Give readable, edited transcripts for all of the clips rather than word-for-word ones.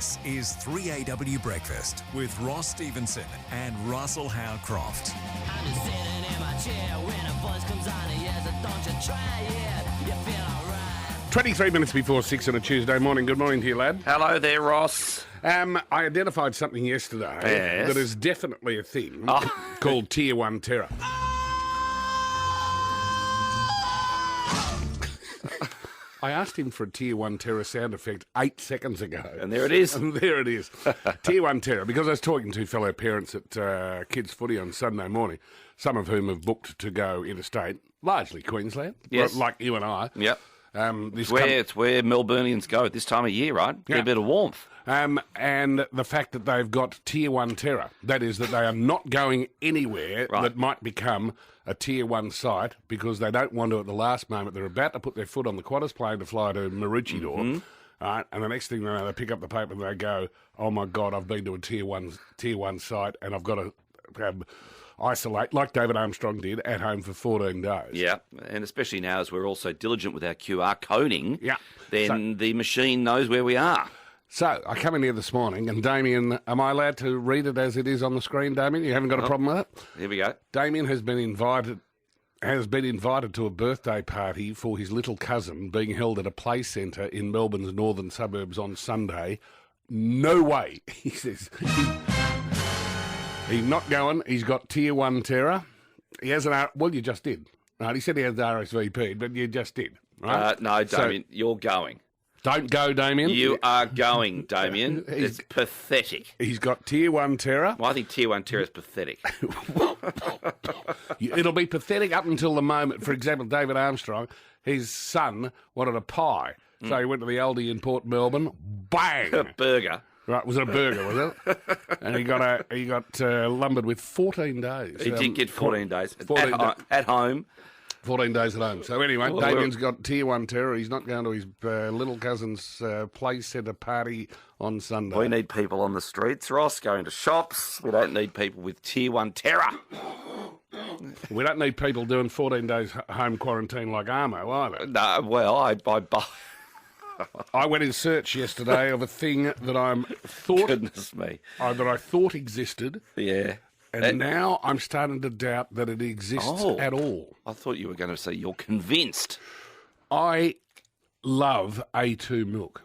This is 3AW Breakfast with Ross Stevenson and Russell Howcroft. I'm just sitting in my chair when a voice comes on and yes, don't you try it, you feel alright. 23 minutes before 6 on a Tuesday morning. Good morning to you, lad. Hello there, Ross. I identified something yesterday that is definitely a thing called Tier 1 terror. I asked him for a Tier 1 terror sound effect 8 seconds ago. And there it is. And there it is. Tier 1 terror. Because I was talking to fellow parents at kids' footy on Sunday morning, some of whom have booked to go interstate, largely Queensland, Yes. like you and I. Yep. It's where Melburnians go at this time of year, right? Get a bit of warmth. And the fact that they've got Tier 1 terror, that is that they are not going anywhere that might become a Tier 1 site because they don't want to at the last moment. They're about to put their foot on the Qantas plane to fly to Maroochydore, right? And the next thing they know, they pick up the paper and they go, oh, my God, I've been to a Tier 1 site and I've got to isolate, like David Armstrong did, at home for 14 days. Yeah, and especially now as we're also diligent with our QR coding, then the machine knows where we are. So, I come in here this morning, and Damien, am I allowed to read it as it is on the screen, Damien? You haven't got a problem with it? Here we go. Damien has been invited to a birthday party for his little cousin being held at a play centre in Melbourne's northern suburbs on Sunday. No way, he says. He's not going. He's got Tier 1 terror. He has well, you just did. Right? He said he has the RSVP, but you just did. Right? No, Damien, you're going. Don't go, Damien. You are going, Damien. It's pathetic. He's got Tier 1 terror. Well, I think Tier 1 terror is pathetic. It'll be pathetic up until the moment. For example, David Armstrong, his son wanted a pie. So he went to the Aldi in Port Melbourne. Bang! A burger. Right, was it a burger, was it? And he got lumbered with 14 days. He did get 14 days. 14 at home. 14 dadays at home. So anyway, Damien's got Tier 1 terror. He's not going to his little cousin's play centre party on Sunday. We need people on the streets, Ross, going to shops. We don't need people with Tier 1 terror. We don't need people doing 14 days home quarantine like Armo either. No, well, I I went in search yesterday of a thing that Goodness me. that I thought existed. Yeah. And now I'm starting to doubt that it exists at all. I thought you were going to say you're convinced. I love A2 milk.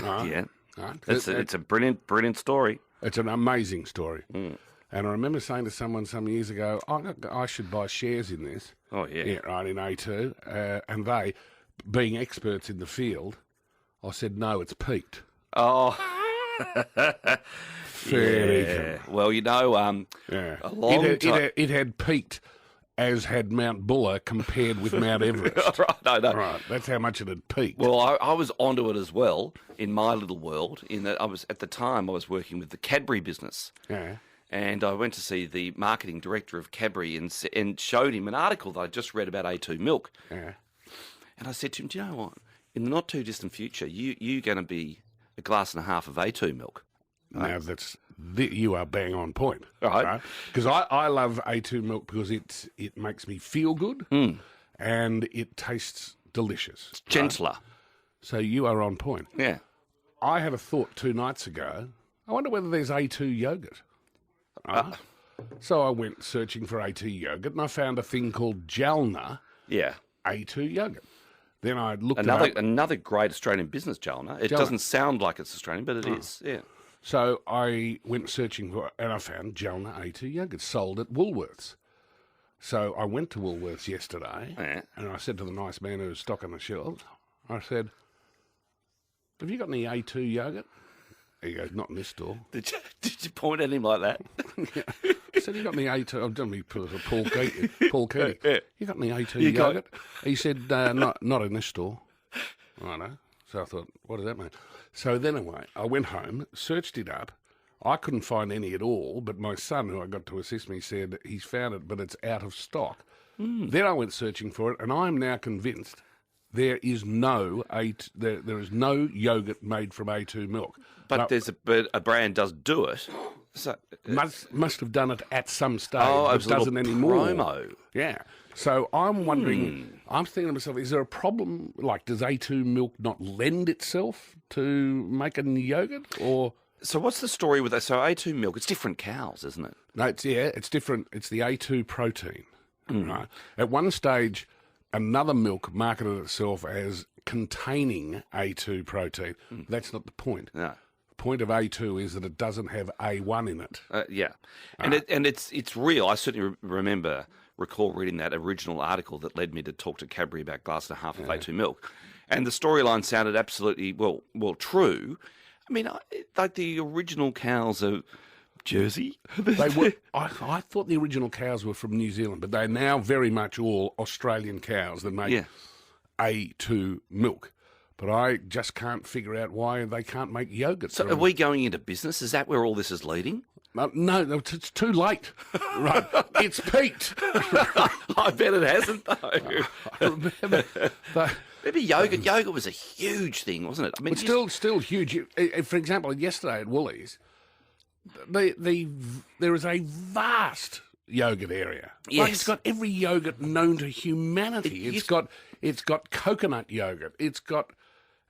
Right? Yeah. Right? It's a brilliant story. It's an amazing story. And I remember saying to someone some years ago, I should buy shares in this. Oh, yeah. Yeah, right, in A2. And they, being experts in the field, I said, no, it's peaked. Oh. Fair. Well, you know, a long time... It had peaked as had Mount Buller compared with Mount Everest. Right, no. Right, that's how much it had peaked. Well, I was onto it as well in my little world, in that at the time I was working with the Cadbury business. Yeah. And I went to see the marketing director of Cadbury and showed him an article that I just read about A2 milk. Yeah. And I said to him, do you know what? In the not too distant future, you're going to be a glass and a half of A2 milk. Now, you are bang on point. Right. Because I love A2 milk because it makes me feel good and it tastes delicious. It's gentler. Right? So you are on point. Yeah. I had a thought 2 nights ago. I wonder whether there's A2 yogurt. Right? So I went searching for A2 yogurt and I found a thing called Jalna A2 yogurt. Then I looked another great Australian business, Jalna. It doesn't sound like it's Australian, but it is. Yeah. So I went searching for it, and I found Jalna A2 yogurt sold at Woolworths. So I went to Woolworths yesterday, and I said to the nice man who was stocking the shelves, I said, have you got any A2 yogurt? He goes, not in this store. Did you point at him like that? Yeah. I said, you got any A2? I've done me Paul Keating. Yeah. You got any A2 yogurt? He said, not in this store. I know. So I thought, what does that mean? So then anyway, I went home, searched it up. I couldn't find any at all, but my son, who I got to assist me, said he's found it, but it's out of stock. Then I went searching for it, and I'm now convinced there is no yogurt made from A2 milk. But a brand does do it. So must have done it at some stage, but doesn't anymore. Promo. Yeah. So I'm wondering, I'm thinking to myself, is there a problem? Like, does A2 milk not lend itself to making yogurt? Or So what's the story with that? So A2 milk, it's different cows, isn't it? No, it's different. It's the A2 protein, right? At one stage, another milk marketed itself as containing A2 protein. That's not the point. No. The point of A2 is that it doesn't have A1 in it. Yeah, and it's real. I certainly recall reading that original article that led me to talk to Cadbury about glass and a half of A2 milk, and the storyline sounded absolutely well true. I mean, like the original cows of Jersey. They were. I thought the original cows were from New Zealand, but they're now very much all Australian cows that make A2 milk. But I just can't figure out why they can't make yogurt. So are we going into business? Is that where all this is leading? No, it's too late. Right, it's peaked. I bet it hasn't, though. I remember. Maybe yogurt. Yogurt was a huge thing, wasn't it? I mean, It's still huge. For example, yesterday at Woolies, there is a vast yogurt area. Yes. Like it's got every yogurt known to humanity. It's got coconut yogurt. It's got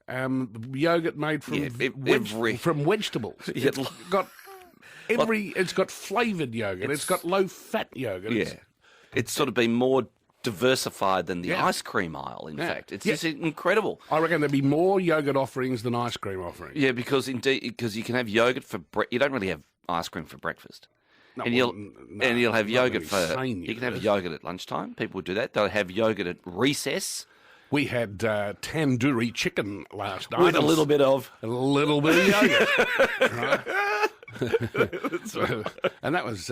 yogurt made from from vegetables. Yeah. It's got It's got flavoured yogurt. It's got low fat yogurt. It's sort of been more diversified than the ice cream aisle, in fact. It's just incredible. I reckon there'd be more yogurt offerings than ice cream offerings. Yeah, because you can have yogurt for you don't really have ice cream for breakfast. No, and you'll have yogurt for you can have yogurt at lunchtime. People would do that. They'll have yogurt at recess. We had tandoori chicken last night. With a little bit of yogurt. Right? And that was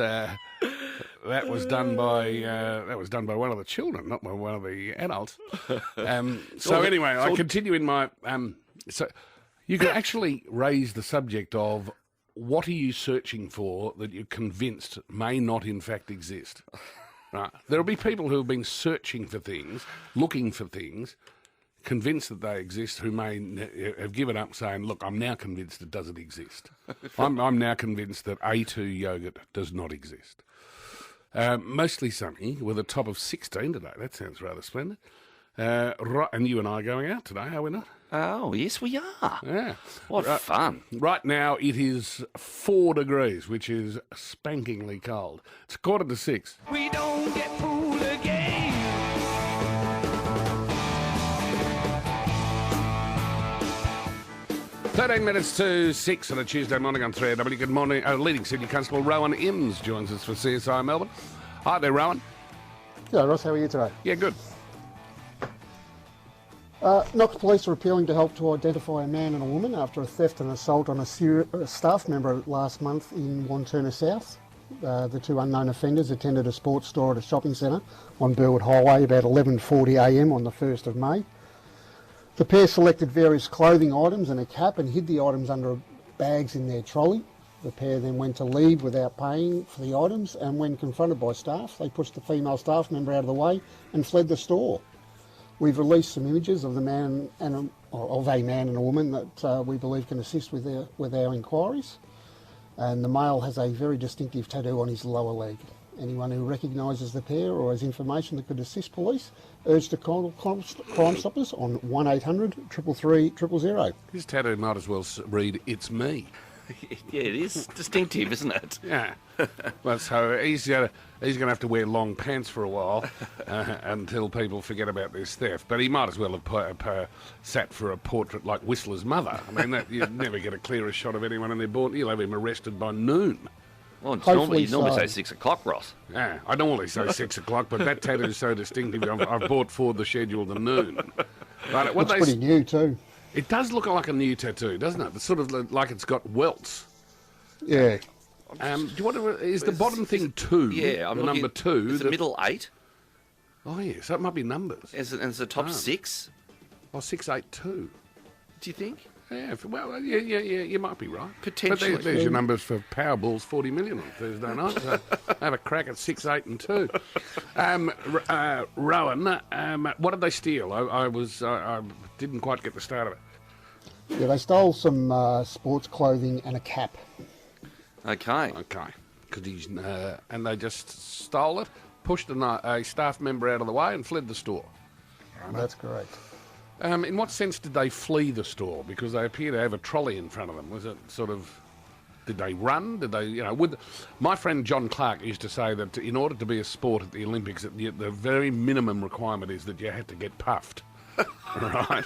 done by one of the children, not by one of the adults. Anyway, I continue in my so you can actually raise the subject of what are you searching for that you're convinced may not in fact exist. Right. There'll be people who have been searching for things, looking for things, convinced that they exist, who may have given up saying, look, I'm now convinced it doesn't exist. I'm now convinced that A2 yogurt does not exist. Mostly sunny with a top of 16 today. That sounds rather splendid. And you and I are going out today, are we not? Oh, yes, we are. Yeah. What fun. Right now it is 4 degrees, which is spankingly cold. It's 5:45. We don't get fooled again. 13 minutes to 6 on a Tuesday morning on 3AW. Good morning. Leading Sydney Constable Rowan Imms joins us for CSI Melbourne. Hi there, Rowan. Hello, Ross. How are you today? Yeah, good. Knox Police are appealing to help to identify a man and a woman after a theft and assault on a staff member last month in Wanturna South. The two unknown offenders attended a sports store at a shopping centre on Burwood Highway about 11:40am on the 1st of May. The pair selected various clothing items and a cap and hid the items under bags in their trolley. The pair then went to leave without paying for the items, and when confronted by staff, they pushed the female staff member out of the way and fled the store. We've released some images of a man and a woman that we believe can assist with our inquiries. And the male has a very distinctive tattoo on his lower leg. Anyone who recognises the pair or has information that could assist police, urge to call Crime Stoppers on 1800 333 000. His tattoo might as well read, "It's me." Yeah, it is distinctive, isn't it? Yeah. Well, so he's going to have to wear long pants for a while until people forget about this theft. But he might as well have sat for a portrait like Whistler's mother. I mean, you'd never get a clearer shot of anyone in their board. You'll have him arrested by noon. Well, you normally say 6 o'clock, Ross. Yeah, I normally say 6 o'clock, but that tattoo is so distinctive. I've brought forward the schedule to noon. Right, It's pretty new too. It does look like a new tattoo, doesn't it? It's sort of like it's got welts. Yeah. Is the bottom thing 2? Yeah, I'm number 2. Is the middle 8? Oh, yeah, so it might be numbers. And it's the top 6? Oh, 682. Do you think? Yeah, well, yeah, you might be right. Potentially. But there's your numbers for Powerball's 40 million on Thursday night. So have a crack at 6, 8 and 2. Rowan, what did they steal? I didn't quite get the start of it. Yeah, they stole some sports clothing and a cap. Okay. Because and they just stole it, pushed a staff member out of the way and fled the store. That's correct. In what sense did they flee the store? Because they appear to have a trolley in front of them. Was it sort of Did they run? Did they, my friend John Clark used to say that in order to be a sport at the Olympics, the very minimum requirement is that you had to get puffed. Right.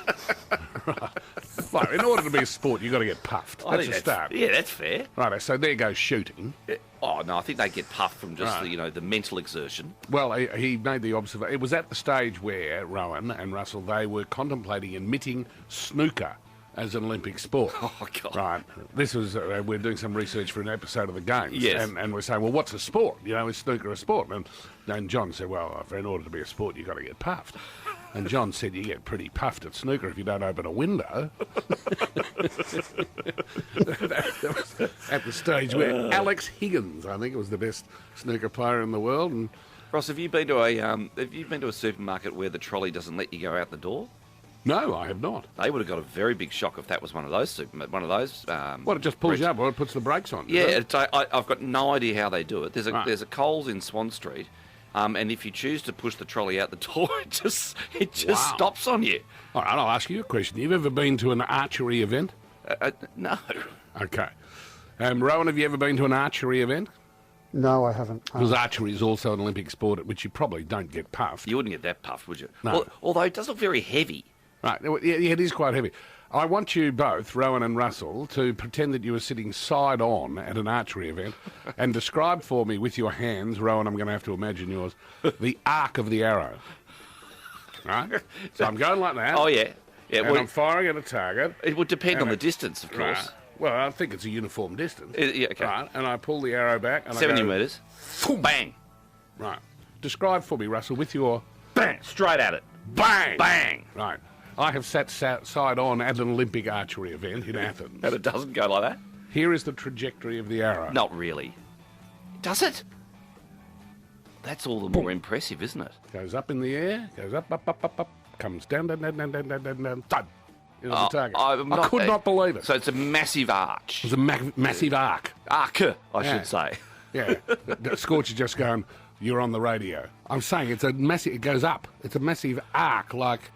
Well, in order to be a sport, you've got to get puffed. That's a start. Yeah, that's fair. Right, so there goes shooting. Oh, no, I think they get puffed from just the mental exertion. Well, he made the observation. It was at the stage where Rowan and Russell, they were contemplating admitting snooker as an Olympic sport. Oh, God. Right. This was, we're doing some research for an episode of the Games. Yes. And we're saying, well, what's a sport? Is snooker a sport? And John said, well, in order to be a sport, you've got to get puffed. And John said, you get pretty puffed at snooker if you don't open a window. That was at the stage where Alex Higgins, I think, was the best snooker player in the world. And Ross, have you been to a supermarket where the trolley doesn't let you go out the door? no, I have not. They would have got a very big shock if that was one of those Well, it just pulls you up or it puts the brakes on. Yeah, I've got no idea how they do it. Right. There's a Coles in Swan Street, and if you choose to push the trolley out the door, it just stops on you. All right, I'll ask you a question. You've ever been to an archery event? No. Okay. Rowan, have you ever been to an archery event? No, I haven't. Because archery is also an Olympic sport at which you probably don't get puffed. You wouldn't get that puffed, would you? No. Well, although it does look very heavy. Right, yeah, it is quite heavy. I want you both, Rowan and Russell, to pretend that you were sitting side on at an archery event and describe for me with your hands, Rowan, I'm going to have to imagine yours, the arc of the arrow. Right? So I'm going like that. Oh, yeah. Yeah, And I'm firing at a target. it would depend on the it- distance, of course. Right. Well, I think it's a uniform distance. Yeah, okay. Right, and I pull the arrow back. And 70 I go, metres. Bang. Right. Describe for me, Russell, with your... Bang. Straight at it. Bang! Bang. Right. I have sat side on at an Olympic archery event in Athens. And it doesn't go like that? Here is the trajectory of the arrow. Not really. Does it? That's all the more impressive, isn't it? Goes up in the air, goes up, comes down, done. Into the target. I could not believe it. So it's a massive arch. It's a massive arc. Arc, I Yeah. should say. Yeah. Scorch is just going, you're on the radio. I'm saying it's a massive, it goes up. It's a massive arc like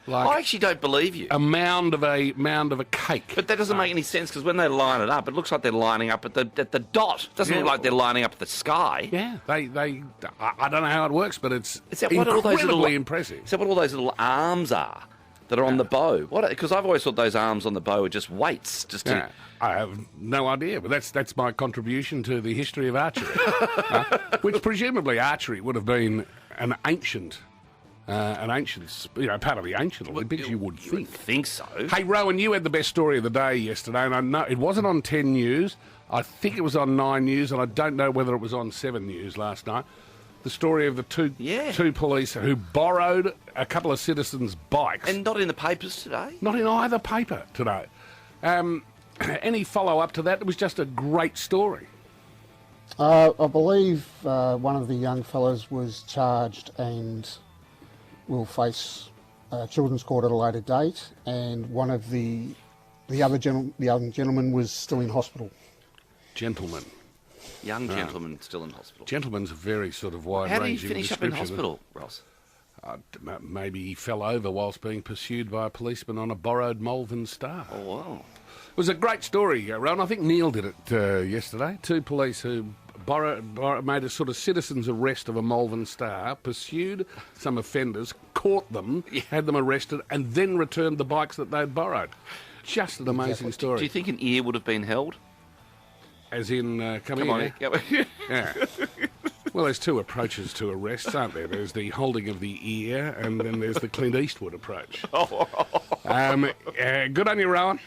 I actually don't believe you. a mound of a cake. But that doesn't make any sense because when they line it up, it looks like they're lining up at the dot. It doesn't Yeah. look like they're lining up at the sky. Yeah, I don't know how it works, but it's Is that what all those incredibly little impressive. Is that what all those little arms are that are on the bow? Because I've always thought those arms on the bow are just weights. Yeah, I have no idea, but that's my contribution to the history of archery, which presumably archery would have been an ancient, part of the ancient Olympics. You would You would think. think so. Hey, Rowan, you had the best story of the day yesterday, and I know it wasn't on 10 News. I think it was on 9 News, and I don't know whether it was on 7 News last night. The story of the two police who borrowed a couple of citizens' bikes. And not in the papers today? Not in either paper today. Any follow-up to that? It was just a great story. I believe one of the young fellows was charged and will face children's court at a later date, and one of the young gentleman was still in hospital. Gentleman. Young gentleman still in hospital. Gentleman's a very sort of wide-ranging How did he finish up in description. hospital, Ross? Maybe he fell over whilst being pursued by a policeman on a borrowed Malvern Star. Oh, wow. It was a great story, Ron. I think Neil did it yesterday. Two police who made a sort of citizen's arrest of a Malvern Star, pursued some offenders, caught them, had them arrested, and then returned the bikes that they'd borrowed. Just an amazing story. Do you think an ear would have been held? As in, come on. here. Yeah. Well, there's two approaches to arrests, aren't there? There's the holding of the ear, and then there's the Clint Eastwood approach. Good on you, Rowan.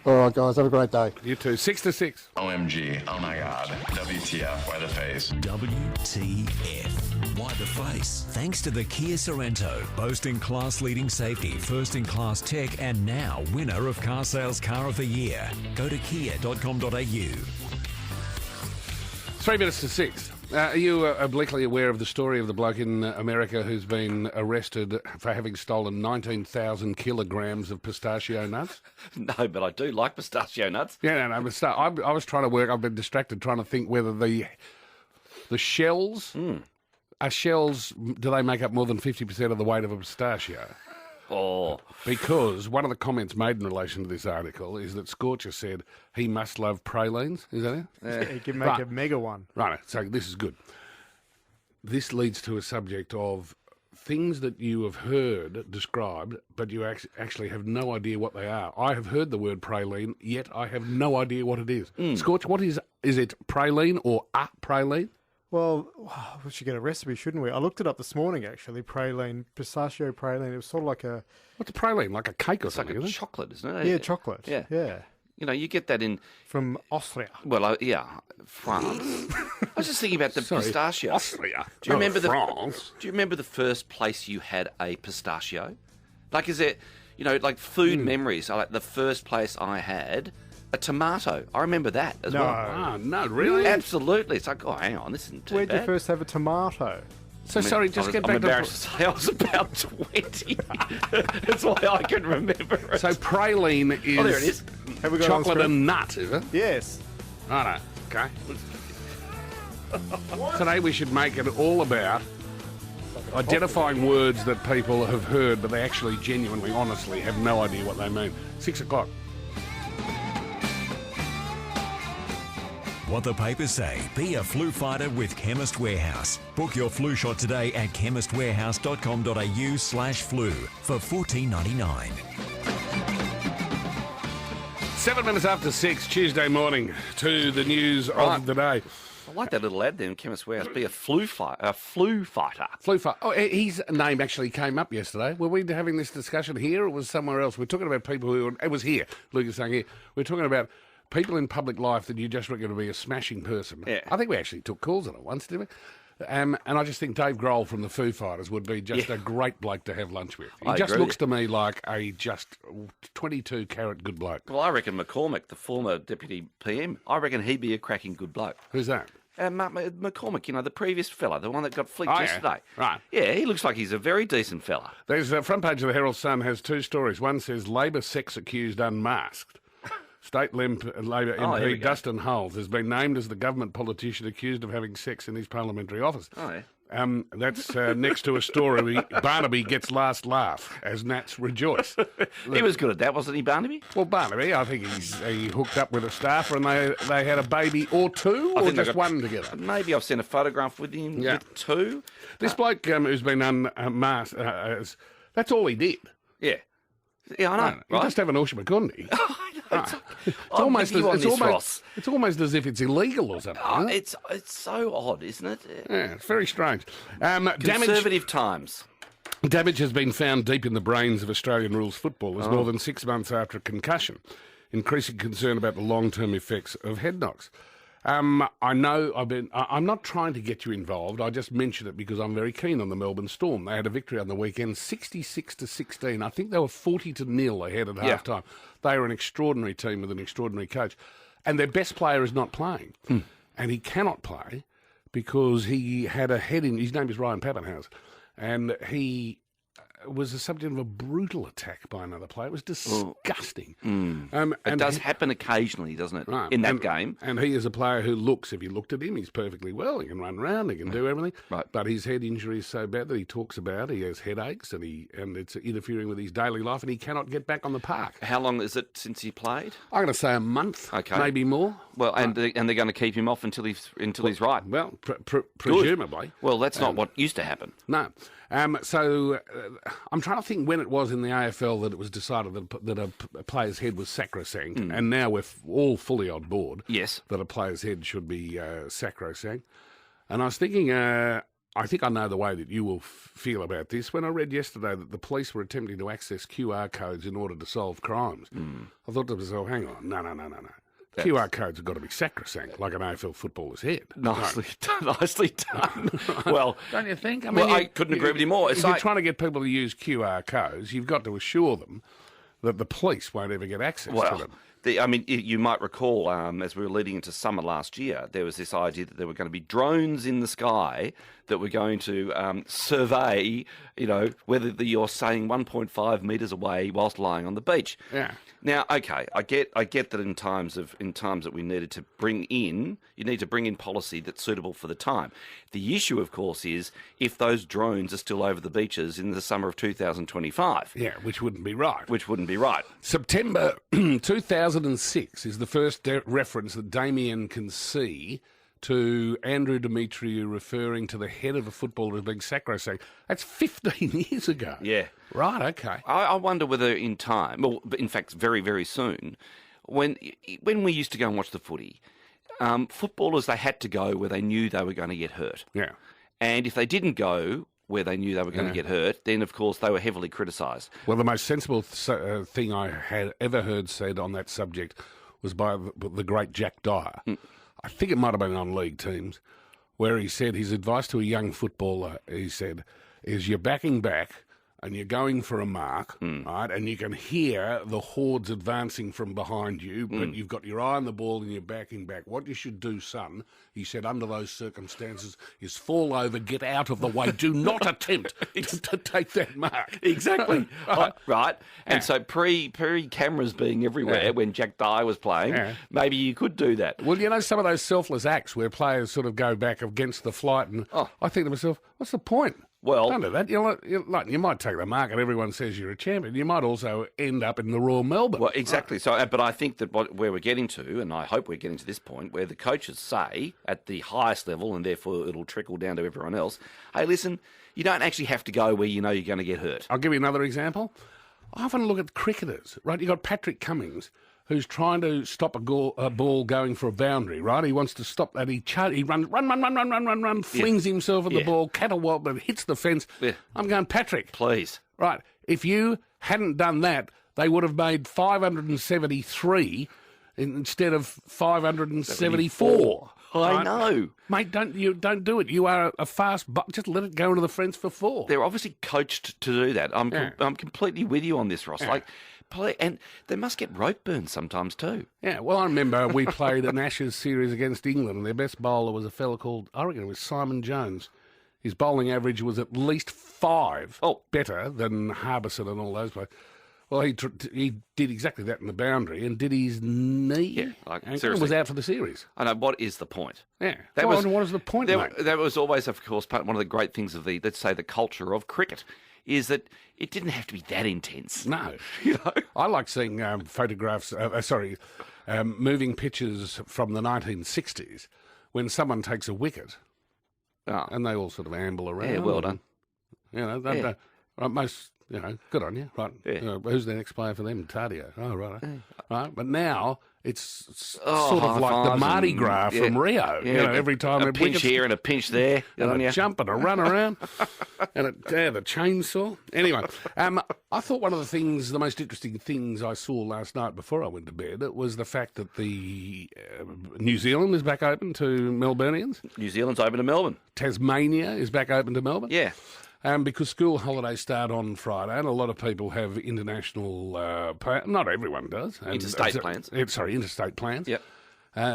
All right, guys, have a great day. You too. 6 to 6. OMG. Oh my God. WTF. Why the face? WTF. Why the face? Thanks to the Kia Sorrento, boasting class-leading safety, first-in-class tech, and now winner of Car Sales Car of the Year. Go to kia.com.au. 3 minutes to 6. Are you obliquely aware of the story of the bloke in America who's been arrested for having stolen 19,000 kilograms of pistachio nuts? No, but I do like pistachio nuts. Yeah, no, but I was trying to work. I've been distracted trying to think whether the shells are shells. Do they make up more than 50% of the weight of a pistachio? Oh, Because one of the comments made in relation to this article is that Scorcher said he must love pralines. Is that it? Yeah, he can make a mega one. Right, so this is good. This leads to a subject of things that you have heard described, but you actually have no idea what they are. I have heard the word praline, yet I have no idea what it is. Scorch, what is it praline or a praline? Well, we should get a recipe, shouldn't we? I looked it up this morning, actually. Praline, pistachio praline. It was sort of like a... What's a praline? Like a cake or it's like something, a isn't it? chocolate, isn't it? Yeah, chocolate. Yeah. Yeah. You know, you get that in, From Austria. well, France. I was just thinking about the pistachio. Austria. Do you remember France? Do you remember the first place you had a pistachio? Like, is it, like food memories? Like the first place I had a tomato. I remember that as well. Ah, no, really? Absolutely. It's like, oh, hang on, this isn't too Where'd bad. you first have a tomato? So, sorry, just get I'm back embarrassed to say I was about 20. That's why I can remember it. So, praline is, oh, there it is. Have we got it on chocolate screen? and nut, is it? Yes. Righto, okay. Today we should make it all about identifying words that people have heard, but they actually genuinely, honestly have no idea what they mean. 6 o'clock. What the papers say. Be a flu fighter with Chemist Warehouse. Book your flu shot today at chemistwarehouse.com.au/flu for $14.99. 7 minutes after 6, Tuesday morning, to the news of the day. I like that little ad there in Chemist Warehouse. Be a flu fighter. Flu fight. Oh, his name actually came up yesterday. Were we having this discussion here or was somewhere else? We're talking about people who... It was here. Lucas saying here. We're talking about people in public life that you just reckon to be a smashing person. Yeah. I think we actually took calls on it once, didn't we? And I just think Dave Grohl from the Foo Fighters would be just a great bloke to have lunch with. He I just agree. looks to me like a just 22-carat good bloke. Well, I reckon McCormick, the former deputy PM, I reckon he'd be a cracking good bloke. Who's that? McCormick, the previous fella, the one that got flicked Oh, yeah. yesterday. Right. Yeah, he looks like he's a very decent fella. There's a front page of the Herald Sun has two stories. One says Labor sex accused unmasked. State Labor here we MP go. Dustin Hulls has been named as the government politician accused of having sex in his parliamentary office. Oh, yeah. That's next to a story. Barnaby gets last laugh as Nats rejoice. He was good at that, wasn't he, Barnaby? Well, Barnaby, I think he hooked up with a staffer and they had a baby or two, or think they just got- one together. Maybe I've seen a photograph with him Yeah. with two. This bloke who's been unmasked, that's all he did. Yeah. Yeah, I know, He right? just have an Ushma, couldn't he? It's I'm with you on this, Ross. It's almost as if it's illegal or something. Oh, isn't it? it's so odd, isn't it? Yeah, it's very strange. Conservative times. Damage has been found deep in the brains of Australian rules footballers more than 6 months after a concussion, increasing concern about the long-term effects of head knocks. I know I'm not trying to get you involved. I just mention it because I'm very keen on the Melbourne Storm. They had a victory on the weekend, 66-16. I think they were 40-0 ahead at half time. They are an extraordinary team with an extraordinary coach. And their best player is not playing. And he cannot play because he had a head in... His name is Ryan Pappenhausen. And he was the subject of a brutal attack by another player. It was disgusting. It does happen occasionally, doesn't it, Right. in that game? And he is a player who looks, if you looked at him, he's perfectly well. He can run around, he can do everything. Right. But his head injury is so bad that he talks about he has headaches and it's interfering with his daily life and he cannot get back on the park. How long is it since he played? I'm going to say a month, Okay. maybe more. Well, and they're going to keep him off until he's right. Well, presumably. Well, that's not what used to happen. No. So I'm trying to think when it was in the AFL that it was decided that a player's head was sacrosanct, and now we're all fully on board. Yes. That a player's head should be sacrosanct. And I was thinking, I think I know the way that you will feel about this. When I read yesterday that the police were attempting to access QR codes in order to solve crimes, I thought to myself, hang on, no. QR codes have got to be sacrosanct, like an AFL footballer's head. Nicely done. Well, Don't you think? I couldn't agree with you more. It's If you're like- trying to get people to use QR codes, you've got to assure them that the police won't ever get access to well, them. I mean, you might recall, as we were leading into summer last year, there was this idea that there were going to be drones in the sky that were going to survey, whether you're staying 1.5 metres away whilst lying on the beach. Yeah. Now, okay, I get that in times that we needed to you need to bring in policy that's suitable for the time. The issue, of course, is if those drones are still over the beaches in the summer of 2025. Yeah, which wouldn't be right. Which wouldn't be right. September 2006 is the first reference that Damien can see to Andrew Demetriou referring to the head of a footballer as being sacrosanct. That's 15 years ago. Yeah. Right, okay. I wonder whether in time, well, in fact, very, very soon, when we used to go and watch the footy, footballers, they had to go where they knew they were going to get hurt. Yeah. And if they didn't go where they knew they were going to get hurt, then, of course, they were heavily criticised. Well, the most sensible thing I had ever heard said on that subject was by the great Jack Dyer. I think it might have been on league teams, where he said his advice to a young footballer, he said, is you're backing back and you're going for a mark, right, and you can hear the hordes advancing from behind you, but you've got your eye on the ball and you're backing back. What you should do, son, he said, under those circumstances, is fall over, get out of the way. Do not attempt to take that mark. Exactly. Right. And so pre-cameras being everywhere when Jack Dyer was playing, maybe you could do that. Well, some of those selfless acts where players sort of go back against the flight, and I think to myself, what's the point? Well, don't do that. You might take the mark and everyone says you're a champion. You might also end up in the Royal Melbourne. Well, exactly. So, but I think that where we're getting to, and I hope we're getting to this point, where the coaches say at the highest level, and therefore it'll trickle down to everyone else, hey, listen, you don't actually have to go where you know you're going to get hurt. I'll give you another example. I often look at cricketers, right? You've got Patrick Cummins, who's trying to stop a ball going for a boundary, right? He wants to stop that. He run, flings himself at the ball, caterwauls, but hits the fence. Yeah. I'm going, Patrick. Please. Right. If you hadn't done that, they would have made 573 instead of 574. I know. Mate, don't do it. You are a fast just let it go into the fence for 4. They're obviously coached to do that. I'm completely with you on this, Ross. Yeah. And they must get rope burns sometimes too. Yeah, well, I remember we played an Ashes series against England, and their best bowler was a fella called, I reckon it was Simon Jones. His bowling average was at least 5 better than Harbison and all those players. Well, he did exactly that in the boundary and did his knee. Yeah, and was out for the series. I know. What is the point? Yeah. What is the point, mate? That was always, of course, one of the great things of let's say, the culture of cricket, is that it didn't have to be that intense. No. I like seeing photographs, moving pictures from the 1960s when someone takes a wicket and they all sort of amble around. Yeah, well done. Most, good on you. Right. Yeah. Who's the next player for them? Tardio. Oh, right. Right. But now it's sort of like the Mardi Gras from Rio. Yeah, every time a pinch here and a pinch there. And a jump and a run around. And the chainsaw. Anyway, I thought one of the most interesting things I saw last night before I went to bed was the fact that the New Zealand is back open to Melburnians. New Zealand's open to Melbourne. Tasmania is back open to Melbourne. Yeah. Because school holidays start on Friday, and a lot of people have international not everyone does. Interstate plans. Interstate plans. Yep.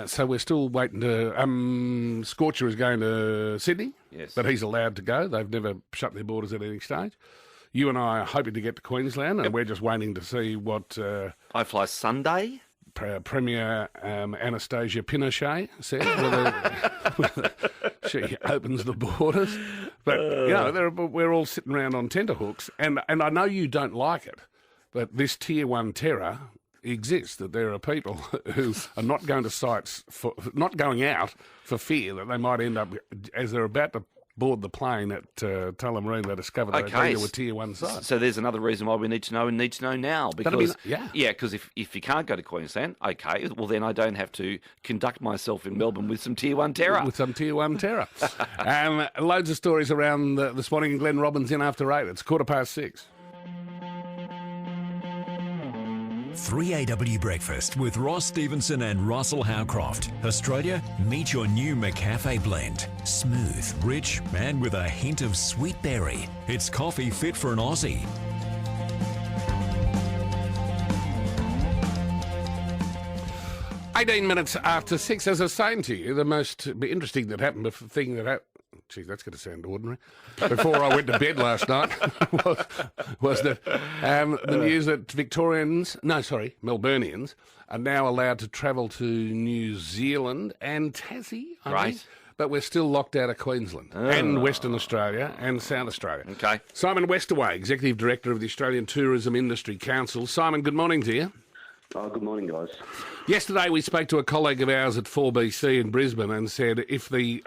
So we're still waiting to... Scorcher is going to Sydney, yes, but he's allowed to go. They've never shut their borders at any stage. You and I are hoping to get to Queensland, and we're just waiting to see what... I fly Sunday. Premier Anastasia Pinochet said, whether she opens the borders. But, we're all sitting around on tenterhooks, and I know you don't like it, but this Tier 1 terror exists, that there are people who are not going to sites, not going out for fear that they might end up, as they're about to board the plane at Tullamarine, they discovered they were a Tier 1 site. So there's another reason why we need to know and need to know now. Because, because if you can't go to Queensland, well then I don't have to conduct myself in Melbourne with some Tier 1 terror. With some Tier 1 terror. Loads of stories around this morning. Glenn Robbins in after 8. It's 6:15. 3AW Breakfast with Ross Stevenson and Russell Howcroft. Australia, meet your new McCafe blend. Smooth, rich, and with a hint of sweet berry. It's coffee fit for an Aussie. 18 minutes after 6, as I was saying to you, the most interesting that happened, geez, that's going to sound ordinary, before I went to bed last night, was that the news that Melburnians are now allowed to travel to New Zealand and Tassie, I think. But we're still locked out of Queensland and Western Australia and South Australia. Okay. Simon Westaway, Executive Director of the Australian Tourism Industry Council. Simon, good morning to you. Oh, good morning, guys. Yesterday we spoke to a colleague of ours at 4BC in Brisbane and said if the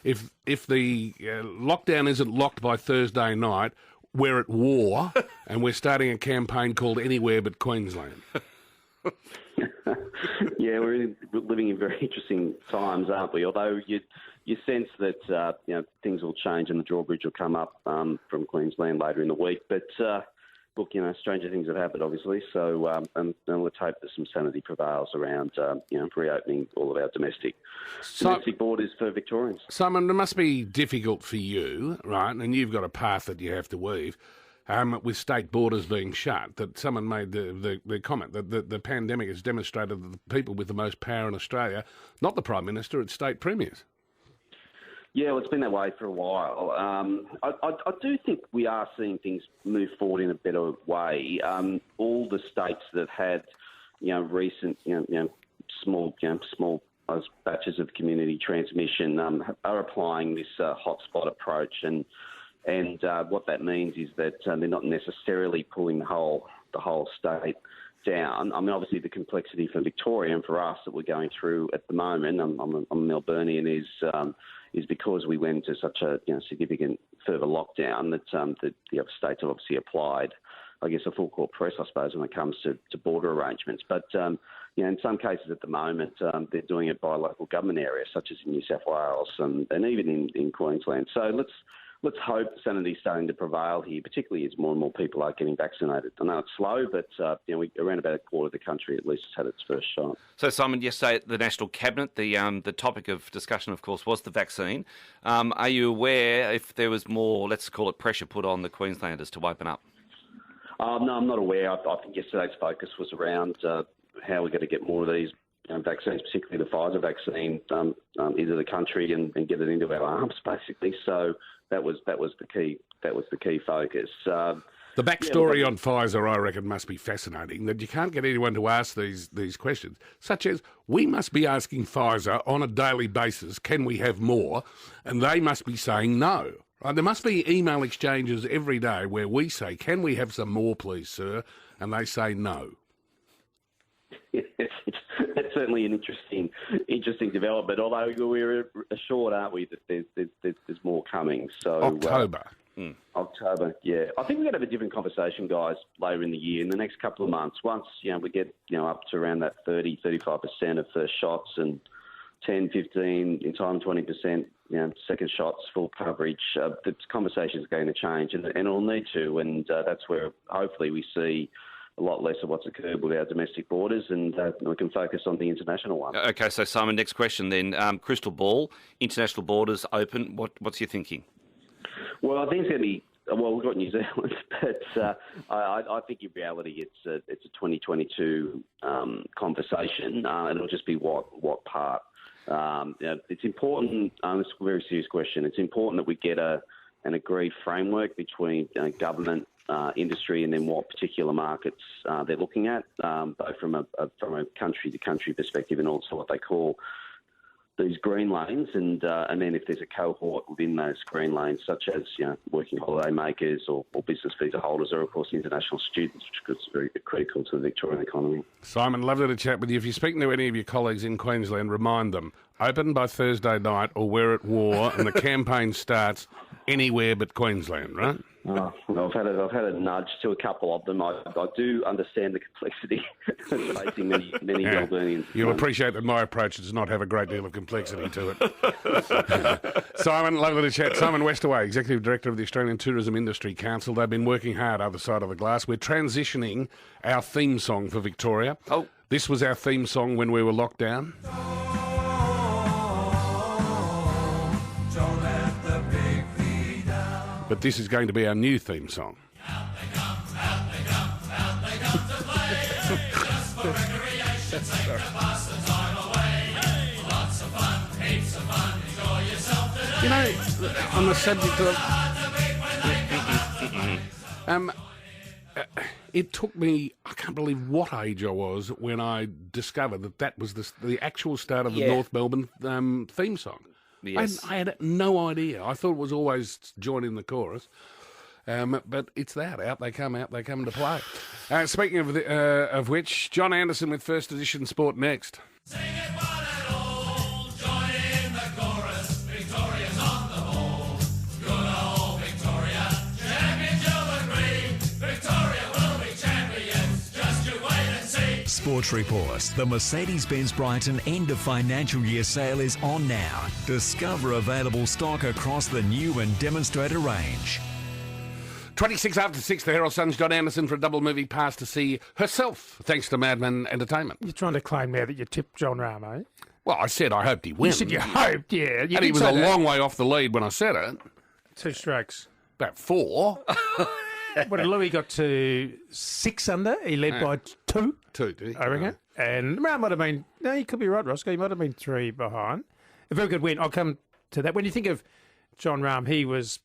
lockdown isn't locked by Thursday night, we're at war and we're starting a campaign called Anywhere But Queensland. Yeah, we're living in very interesting times, aren't we? Although you sense that things will change and the drawbridge will come up from Queensland later in the week. But look, stranger things have happened, obviously. So, and let's hope that some sanity prevails around, reopening all of our domestic borders for Victorians. Simon, it must be difficult for you, right? And you've got a path that you have to weave. With state borders being shut, that someone made the comment that the pandemic has demonstrated that the people with the most power in Australia, not the Prime Minister, it's state premiers. Yeah, well, it's been that way for a while. I do think we are seeing things move forward in a better way. All the states that had, recent, small batches of community transmission are applying this hotspot approach, and what that means is that they're not necessarily pulling the whole state down. I mean, obviously, the complexity for Victoria and for us that we're going through at the moment, I'm a Melburnian, is because we went into such a significant further lockdown that the other states have obviously applied, I guess, a full court press, I suppose, when it comes to border arrangements. But in some cases at the moment, they're doing it by local government areas, such as in New South Wales and even in Queensland. So let's hope sanity's starting to prevail here, particularly as more and more people are getting vaccinated. I know it's slow, but around about a quarter of the country at least has had its first shot. So, Simon, yesterday at the National Cabinet, the topic of discussion, of course, was the vaccine. Are you aware if there was more, let's call it, pressure put on the Queenslanders to open up? No, I'm not aware. I think yesterday's focus was around how we're going to get more of these vaccines, particularly the Pfizer vaccine, into the country and get it into our arms, basically. So that was the key focus. The backstory on Pfizer, I reckon, must be fascinating, that you can't get anyone to ask these questions, such as, we must be asking Pfizer on a daily basis, can we have more? And they must be saying no. Right? There must be email exchanges every day where we say, can we have some more, please, sir? And they say no. That's certainly an interesting development. Although we're assured, aren't we, that there's more coming. So October, yeah. I think we're going to have a different conversation, guys, later in the year, in the next couple of months. Once we get up to around that 30-35% of first shots and 10, 15, in time 20%, second shots, full coverage. The conversation is going to change, and it'll need to, and that's where hopefully we see a lot less of what's occurred with our domestic borders, and we can focus on the international one. Okay, so Simon, next question then. Crystal ball, international borders open. What's your thinking? Well, I think it's going to be. Well, we've got New Zealand, but I think in reality it's a 2022 conversation, and it'll just be what part. It's important. It's a very serious question. It's important that we get an agreed framework between government, industry, and then what particular markets they're looking at, both from a country-to-country perspective and also what they call these green lanes, and then if there's a cohort within those green lanes, such as working holiday makers or business visa holders, or of course international students, which is very critical to the Victorian economy. Simon, lovely to chat with you. If you're speaking to any of your colleagues in Queensland, remind them, open by Thursday night or we're at war, and the campaign starts anywhere but Queensland, right? Well, I've had a nudge to a couple of them. I do understand the complexity facing many Melburnians. You'll appreciate that my approach does not have a great deal of complexity to it. Simon, lovely to chat. Simon Westaway, Executive Director of the Australian Tourism Industry Council. They've been working hard other side of the glass. We're transitioning our theme song for Victoria. Oh. This was our theme song when we were locked down. But this is going to be our new theme song. Out they come to play. Just for recreation, take the buses on You know, on the subject of... it took me, I can't believe what age I was when I discovered that was the actual start of the North Melbourne theme song. Yes. I had no idea. I thought it was always joining the chorus. But it's that. Out they come to play. Speaking of which, John Anderson with First Edition Sport next. Sing it one and all, join in the chorus. Victoria's on the ball. Good old Victoria, champions you'll agree. Victoria will be champions, just you wait and see. Sports Report. The Mercedes-Benz Brighton end of financial year sale is on now. Discover available stock across the new and demonstrator range. 26 after 6, the Herald Sun's John Anderson for a double movie pass to see Herself, thanks to Madman Entertainment. You're trying to claim now that you tipped John Rahm, eh? Well, I said I hoped he'd win. You said you hoped, yeah. And he was a long way off the lead when I said it. 2 strokes. About 4. What did Louis got to 6 under? He led by 2. 2, did he? I reckon. And Rahm might have been, no, you could be right, Roscoe, he might have been 3 behind. A very good win. I'll come to that. When you think of John Rahm, he was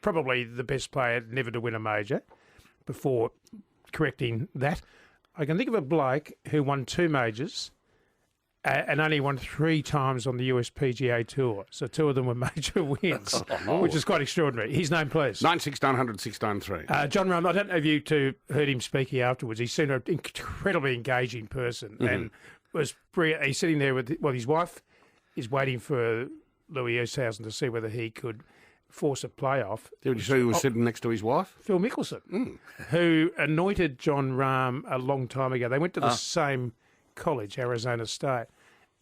probably the best player never to win a major. Before correcting that, I can think of a bloke who won 2 majors and only won 3 times on the US PGA Tour. So 2 of them were major wins, which is quite extraordinary. His name, please. 96900 693. John Rahm, I don't know if you two heard him speaking afterwards. He seemed an incredibly engaging person and was he's sitting there with, his wife is waiting for Louis Oosthuizen to see whether he could force a playoff. Did you see who was sitting next to his wife? Phil Mickelson, who anointed John Rahm a long time ago. They went to the same college, Arizona State,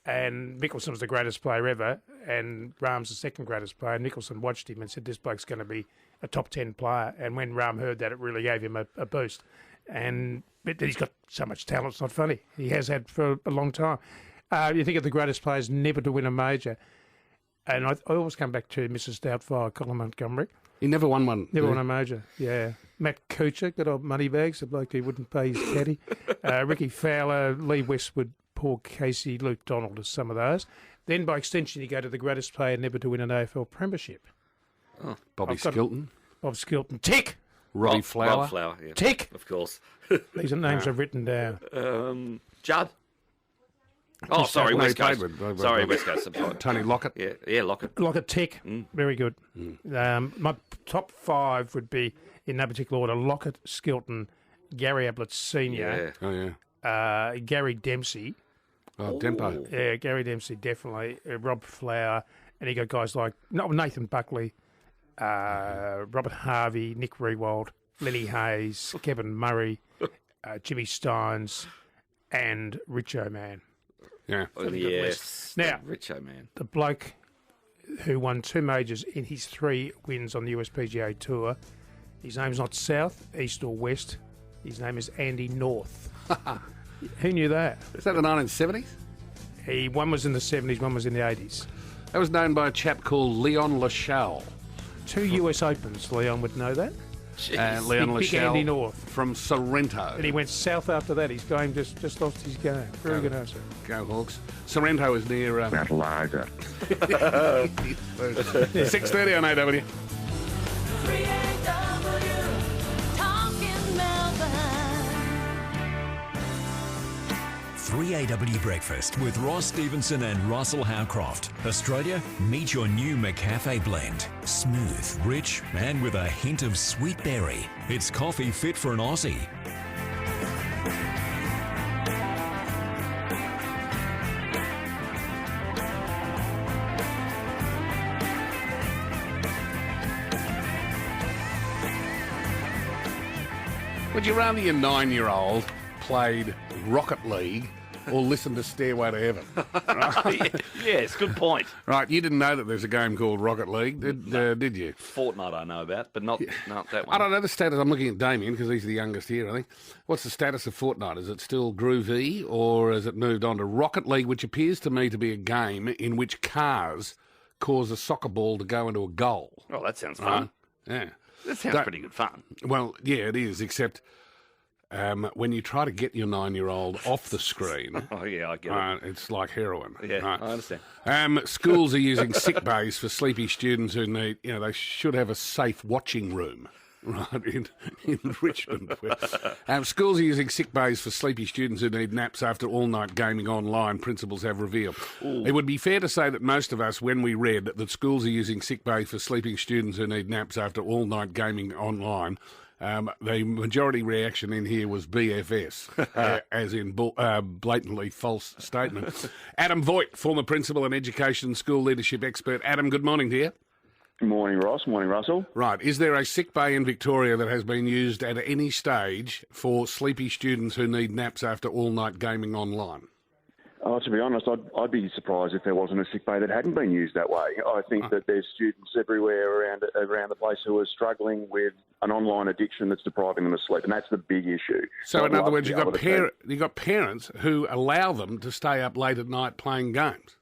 and Mickelson was the greatest player ever, and Rahm's the second greatest player. Mickelson watched him and said, this bloke's going to be a top 10 player. And when Rahm heard that, it really gave him a boost. But he's got so much talent, it's not funny. He has had for a long time. You think of the greatest players never to win a major. And I always come back to Mrs. Doubtfire, Colin Montgomery. He never won one. Never won a major, yeah. Matt Kuchar, good old moneybags, the bloke who wouldn't pay his caddy. Ricky Fowler, Lee Westwood, Paul Casey, Luke Donald are some of those. Then, by extension, you go to the greatest player never to win an AFL premiership. Oh, Bobby Skilton. Bob Skilton. Tick! Robbie Flower. Rob Flower, yeah. Tick! Of course. These are names I've written down. Judd. Oh, sorry, West Coast. Sorry, West Coast. Tony Lockett. Yeah, Lockett. Lockett, tick. Very good. My top 5 would be, in no particular order, Lockett, Skilton, Gary Ablett Sr., Gary Dempsey. Oh, Dempo. Yeah, Gary Dempsey, definitely. Rob Flower. And you got guys like Nathan Buckley, Robert Harvey, Nick Rewald, Lenny Hayes, Kevin Murray, Jimmy Steins, and Richo Man. Yeah. Yes. Now, Richo Man. The bloke who won 2 majors in his 3 wins on the USPGA Tour, his name's not South, East or West. His name is Andy North. Who knew that? Is that the 1970s? One was in the 70s, one was in the 80s. That was known by a chap called Leon Lachelle. 2 US Opens, Leon would know that. Leon Big Lachelle Andy North. from Sorrento. And he went south after that. His game just lost his game. Very good answer. Go Hawks. Sorrento is near... That lager. 6:30 on AW. 3AW, talking Melbourne. 3AW Breakfast with Ross Stevenson and Russell Howcroft. Australia, meet your new McCafe blend. Smooth, rich, and with a hint of sweet berry. It's coffee fit for an Aussie. Would you rather your 9-year-old played Rocket League or listened to Stairway to Heaven? Right? Yes, good point. Right, you didn't know that there's a game called Rocket League, did you? Fortnite I know about, but not that one. I don't know the status. I'm looking at Damien because he's the youngest here, I think. What's the status of Fortnite? Is it still groovy or has it moved on to Rocket League, which appears to me to be a game in which cars cause a soccer ball to go into a goal? Oh, that sounds fun. Yeah. That sounds pretty good fun. Well, yeah, it is, except when you try to get your 9-year-old off the screen, Oh, yeah, I get it. it's like heroin. Yeah, right? I understand. Schools are using sick bays for sleepy students who need, they should have a safe watching room. Right, in Richmond. Schools are using sick bays for sleepy students who need naps after all-night gaming online, principals have revealed. Ooh. It would be fair to say that most of us, when we read that schools are using sick bays for sleeping students who need naps after all-night gaming online, the majority reaction in here was BFS, as in blatantly false statement. Adam Voigt, former principal and education school leadership expert. Adam, good morning to you. Good morning, Ross. Morning, Russell. Right. Is there a sick bay in Victoria that has been used at any stage for sleepy students who need naps after all-night gaming online? Oh, to be honest, I'd be surprised if there wasn't a sick bay that hadn't been used that way. I think that there's students everywhere around the place who are struggling with an online addiction that's depriving them of sleep, and that's the big issue. So, in other words, you've got parents who allow them to stay up late at night playing games.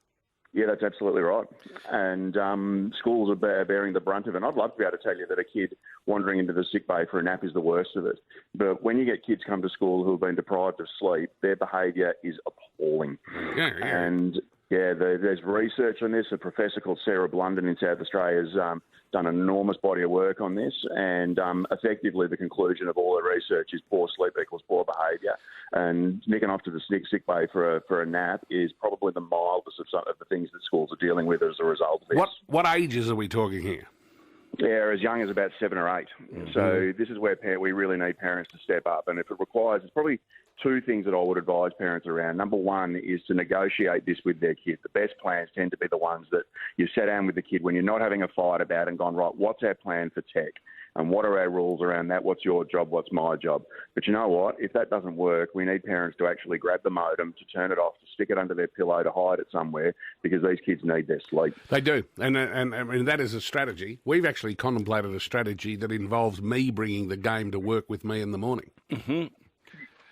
Yeah, that's absolutely right. And schools are bearing the brunt of it. And I'd love to be able to tell you that a kid wandering into the sick bay for a nap is the worst of it. But when you get kids come to school who have been deprived of sleep, their behaviour is appalling. Yeah. And there's research on this. A professor called Sarah Blunden in South Australia has done an enormous body of work on this, and effectively the conclusion of all the research is poor sleep equals poor behaviour. And nicking off to the sick bay for a nap is probably the mildest of some of the things that schools are dealing with as a result of this. What ages are we talking here? Yeah, as young as about 7 or 8. Mm-hmm. So this is where we really need parents to step up. And if it requires, it's probably two things that I would advise parents around. Number one is to negotiate this with their kid. The best plans tend to be the ones that you sit down with the kid when you're not having a fight about and gone, right, what's our plan for tech? And what are our rules around that? What's your job? What's my job? But you know what? If that doesn't work, we need parents to actually grab the modem, to turn it off, to stick it under their pillow, to hide it somewhere, because these kids need their sleep. They do. And I mean, that is a strategy. We've actually contemplated a strategy that involves me bringing the game to work with me in the morning. Mm-hmm.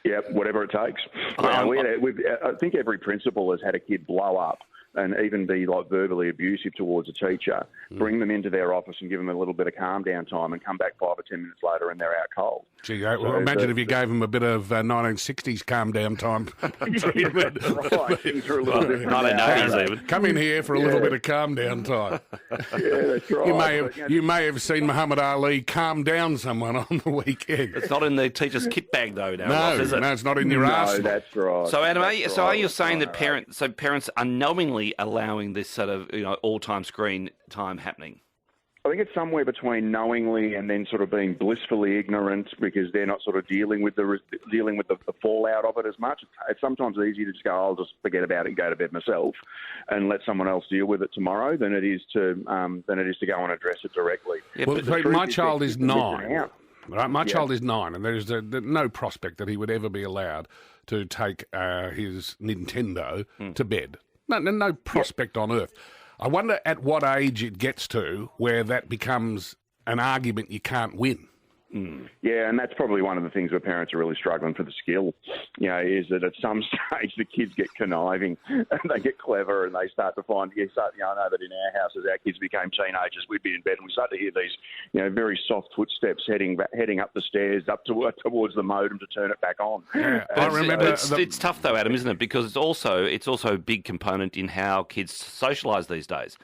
Yeah, whatever it takes. I think every principal has had a kid blow up and even be like verbally abusive towards a teacher, bring them into their office and give them a little bit of calm down time and come back 5 or 10 minutes later and they're out cold. Gee, imagine if you gave them a bit of 1960s calm down time. Right. Things are a little different. 1980s even. Come in here for a little bit of calm down time. Yeah, that's right. You may have seen Muhammad Ali calm down someone on the weekend. It's not in the teacher's kit bag though now, no, Ross, is it? No, it's not in your arse. No, that's right. So Adam, are you saying that parents are knowingly allowing this sort of all-time screen time happening? I think it's somewhere between knowingly and then sort of being blissfully ignorant because they're not sort of dealing with the fallout of it as much. It's sometimes easier to just go, I'll just forget about it and go to bed myself, and let someone else deal with it tomorrow than it is to go and address it directly. Yeah, well, my child is 9. Right, my child is 9, and there's no prospect that he would ever be allowed to take his Nintendo to bed. No prospect on earth. I wonder at what age it gets to where that becomes an argument you can't win. Yeah, and that's probably one of the things where parents are really struggling for the skill, is that at some stage the kids get conniving and they get clever and they start to find, I know that in our house as our kids became teenagers, we'd be in bed and we start to hear these, very soft footsteps heading up the stairs up towards the modem to turn it back on. Yeah, I remember. It's tough though, Adam, isn't it? Because it's also a big component in how kids socialise these days.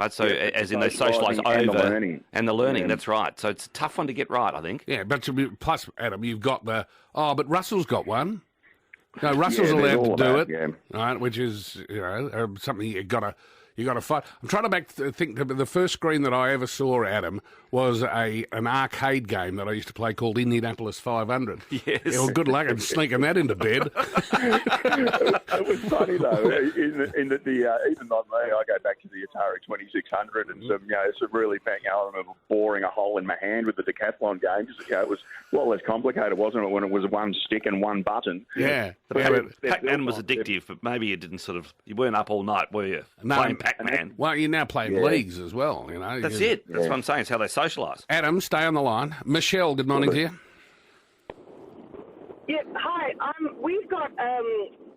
Right, so as in they socialise over and the learning. That's right. So it's a tough one to get right, I think. Yeah, but plus, Adam, you've got but Russell's got one. No, Russell's allowed to do it, right? Which is something you got to fight. I'm trying to think. The first screen that I ever saw, Adam, was an arcade game that I used to play called Indianapolis 500. Yes. Yeah, well, good luck in sneaking that into bed. It was funny though. In that even like me, I go back to the Atari 2600 and some really bang element of boring a hole in my hand with the decathlon games. It was a lot less complicated, wasn't it? When it was one stick and one button. Yeah. Pac-Man was addictive, but maybe you weren't up all night, were you? Playing Pac-Man. Well, you're now playing leagues as well. That's it. That's what I'm saying. It's how they socialise. Adam, stay on the line. Michelle, good morning to you. Yeah, hi. We've got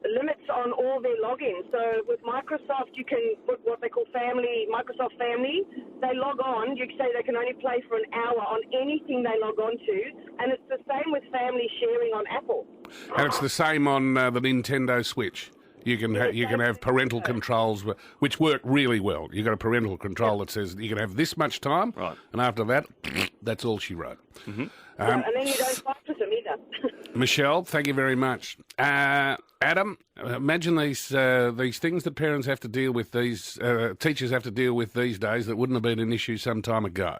limits on all their logins. So with Microsoft, you can put what they call Microsoft Family. They log on. You say they can only play for an hour on anything they log on to, and it's the same with family sharing on Apple. And it's the same on the Nintendo Switch. You can have parental controls which work really well. You've got a parental control that says you can have this much time, right, and after that, that's all she wrote. Mm-hmm. And then you don't fight with them either. Michelle, thank you very much. Adam, imagine these things that parents have to deal with, these teachers have to deal with these days that wouldn't have been an issue some time ago.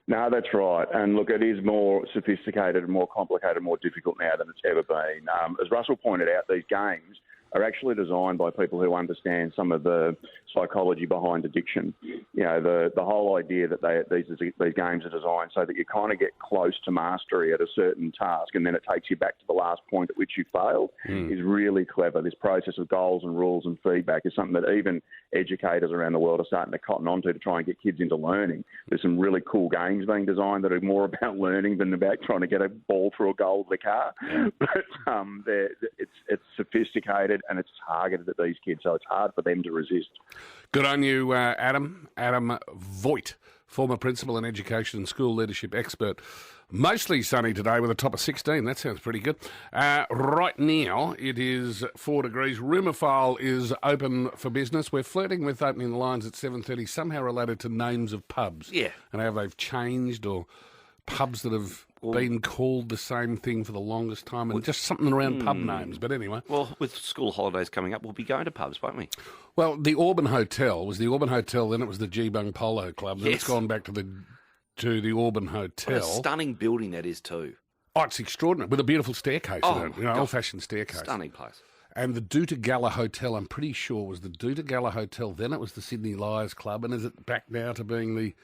No, that's right. And look, it is more sophisticated and more complicated, more difficult now than it's ever been. As Russell pointed out, these games are actually designed by people who understand some of the psychology behind addiction. You know, the whole idea that these games are designed so that you kind of get close to mastery at a certain task, and then it takes you back to the last point at which you failed, is really clever. This process of goals and rules and feedback is something that even educators around the world are starting to cotton onto to try and get kids into learning. There's some really cool games being designed that are more about learning than about trying to get a ball through a goal of the car. But it's sophisticated and it's targeted at these kids, so it's hard for them to resist. Good on you, Adam. Adam Voigt, former principal and education and school leadership expert. Mostly sunny today with a top of 16. That sounds pretty good. Right now, it is 4 degrees. Rumourfile is open for business. We're flirting with opening the lines at 7:30, somehow related to names of pubs. Yeah. And how they've changed, or pubs that have been called the same thing for the longest time, and just something around pub names. But anyway. Well, with school holidays coming up, we'll be going to pubs, won't we? Well, the Auburn Hotel was the Auburn Hotel, then it was the Geebung Polo Club, then it's gone back to the Auburn Hotel. What a stunning building that is too. Oh, it's extraordinary, with a beautiful staircase in it, old-fashioned staircase. Stunning place. And the Doota Gala Hotel, I'm pretty sure, was the Doota Gala Hotel, then it was the Sydney Lions Club, and is it back now to being the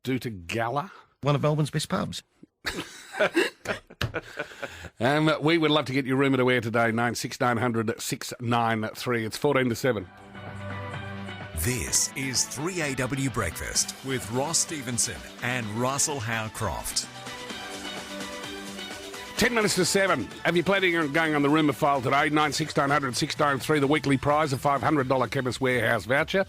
Doota Gala? One of Melbourne's best pubs. We would love to get your rumour to air today, 96900 693. It's 14 to 7. This is 3AW Breakfast with Ross Stevenson and Russell Howcroft. 10 minutes to 7. Have you planning on going on the rumour file today? 96900 693, the weekly prize, a $500 Chemist Warehouse voucher.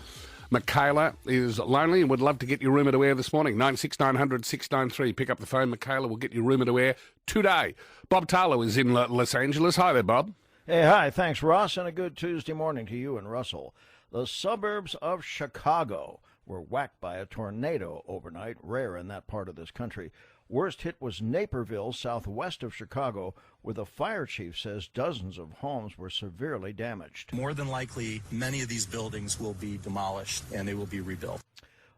Michaela is lonely and would love to get your rumour to air this morning. 96900 693. Pick up the phone. Michaela will get your rumour to air today. Bob Tarlow is in Los Angeles. Hi there, Bob. Hey, hi. Thanks, Ross, and a good Tuesday morning to you and Russell. The suburbs of Chicago were whacked by a tornado overnight, rare in that part of this country. Worst hit was Naperville, southwest of Chicago, where the fire chief says dozens of homes were severely damaged. More than likely, many of these buildings will be demolished and they will be rebuilt.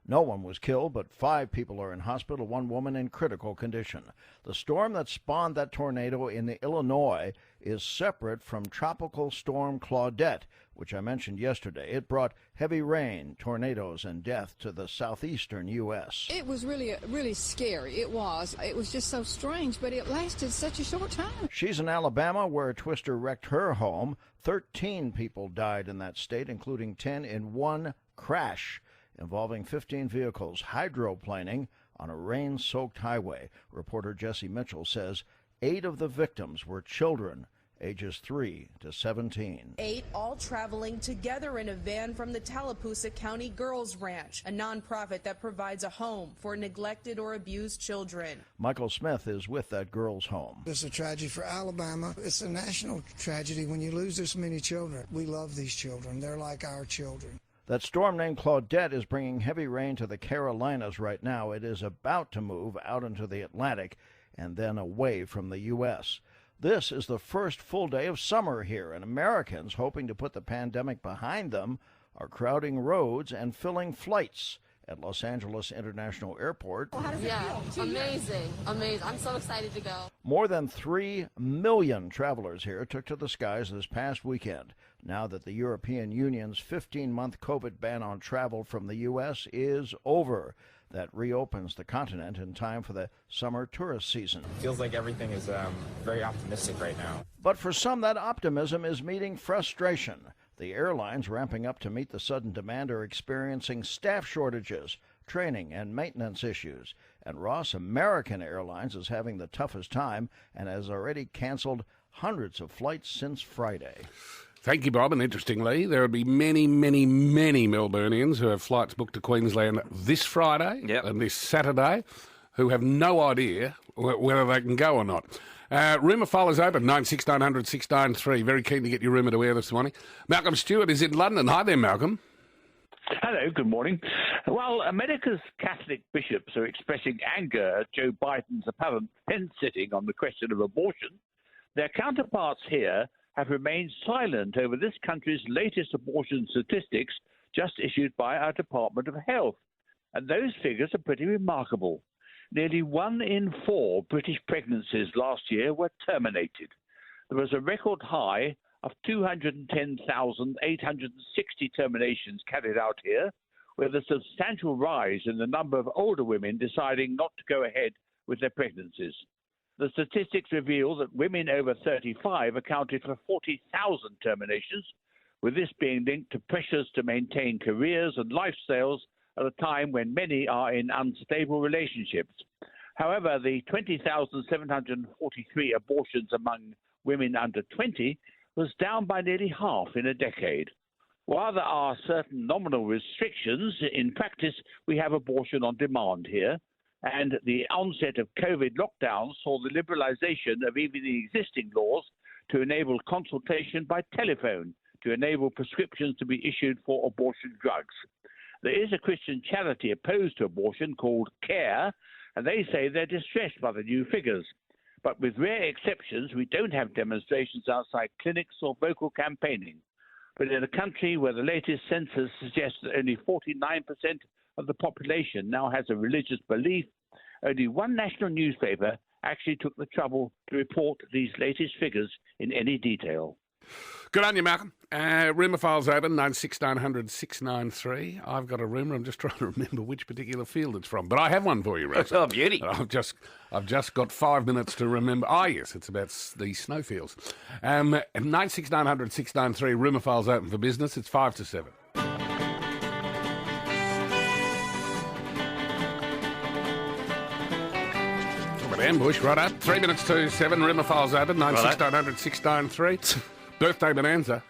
No one was killed, but 5 people are in hospital, 1 woman in critical condition. The storm that spawned that tornado in Illinois is separate from Tropical Storm Claudette, which I mentioned yesterday. It brought heavy rain, tornadoes, and death to the southeastern U.S. It was really scary. It was just so strange, but it lasted such a short time. She's in Alabama, where a twister wrecked her home. 13 people died in that state, including 10 in one crash involving 15 vehicles hydroplaning on a rain-soaked highway. Reporter Jesse Mitchell says 8 of the victims were children, ages 3 to 17. 8 all traveling together in a van from the Tallapoosa County Girls Ranch, a nonprofit that provides a home for neglected or abused children. Michael Smith is with that girls' home. It's a tragedy for Alabama. It's a national tragedy when you lose this many children. We love these children. They're like our children. That storm named Claudette is bringing heavy rain to the Carolinas right now. It is about to move out into the Atlantic and then away from the U.S. This is the first full day of summer here, and Americans, hoping to put the pandemic behind them, are crowding roads and filling flights at Los Angeles International Airport. Yeah, amazing. I'm so excited to go. More than 3 million travelers here took to the skies this past weekend, now that the European Union's 15-month COVID ban on travel from the U.S. is over. That reopens the continent in time for the summer tourist season. Feels like everything is very optimistic right now. But for some, that optimism is meeting frustration. The airlines ramping up to meet the sudden demand are experiencing staff shortages, training, and maintenance issues. And Ross, American Airlines is having the toughest time and has already canceled hundreds of flights since Friday. Thank you, Bob. And interestingly, there will be many, many, many Melburnians who have flights booked to Queensland this Friday and this Saturday who have no idea whether they can go or not. Rumour file is open, 9690 693. Very keen to get your rumour to air this morning. Malcolm Stewart is in London. Hi there, Malcolm. Hello, good morning. Well, America's Catholic bishops are expressing anger at Joe Biden's apparent fence-sitting on the question of abortion. Their counterparts here have remained silent over this country's latest abortion statistics just issued by our Department of Health. And those figures are pretty remarkable. Nearly 1 in 4 British pregnancies last year were terminated. There was a record high of 210,860 terminations carried out here, with a substantial rise in the number of older women deciding not to go ahead with their pregnancies. The statistics reveal that women over 35 accounted for 40,000 terminations, with this being linked to pressures to maintain careers and lifestyles at a time when many are in unstable relationships. However, the 20,743 abortions among women under 20 was down by nearly half in a decade. While there are certain nominal restrictions, in practice we have abortion on demand here, and the onset of COVID lockdowns saw the liberalisation of even the existing laws to enable consultation by telephone to enable prescriptions to be issued for abortion drugs. There is a Christian charity opposed to abortion called CARE, and they say they're distressed by the new figures. But with rare exceptions, we don't have demonstrations outside clinics or vocal campaigning. But in a country where the latest census suggests that only 49% of the population now has a religious belief, only one national newspaper actually took the trouble to report these latest figures in any detail. Good on you, Malcolm. Rumour file's open, 9690 693. I've got a rumour. I'm just trying to remember which particular field it's from. But I have one for you, Rosa. Oh, beauty. I've just got 5 minutes to remember. Ah, yes, it's about the snowfields. 9690 693. Rumour file's open for business. It's 5 to 7. Ambush, right up. 3 minutes to 7. Rumour file's open, 9690 693. Birthday bonanza.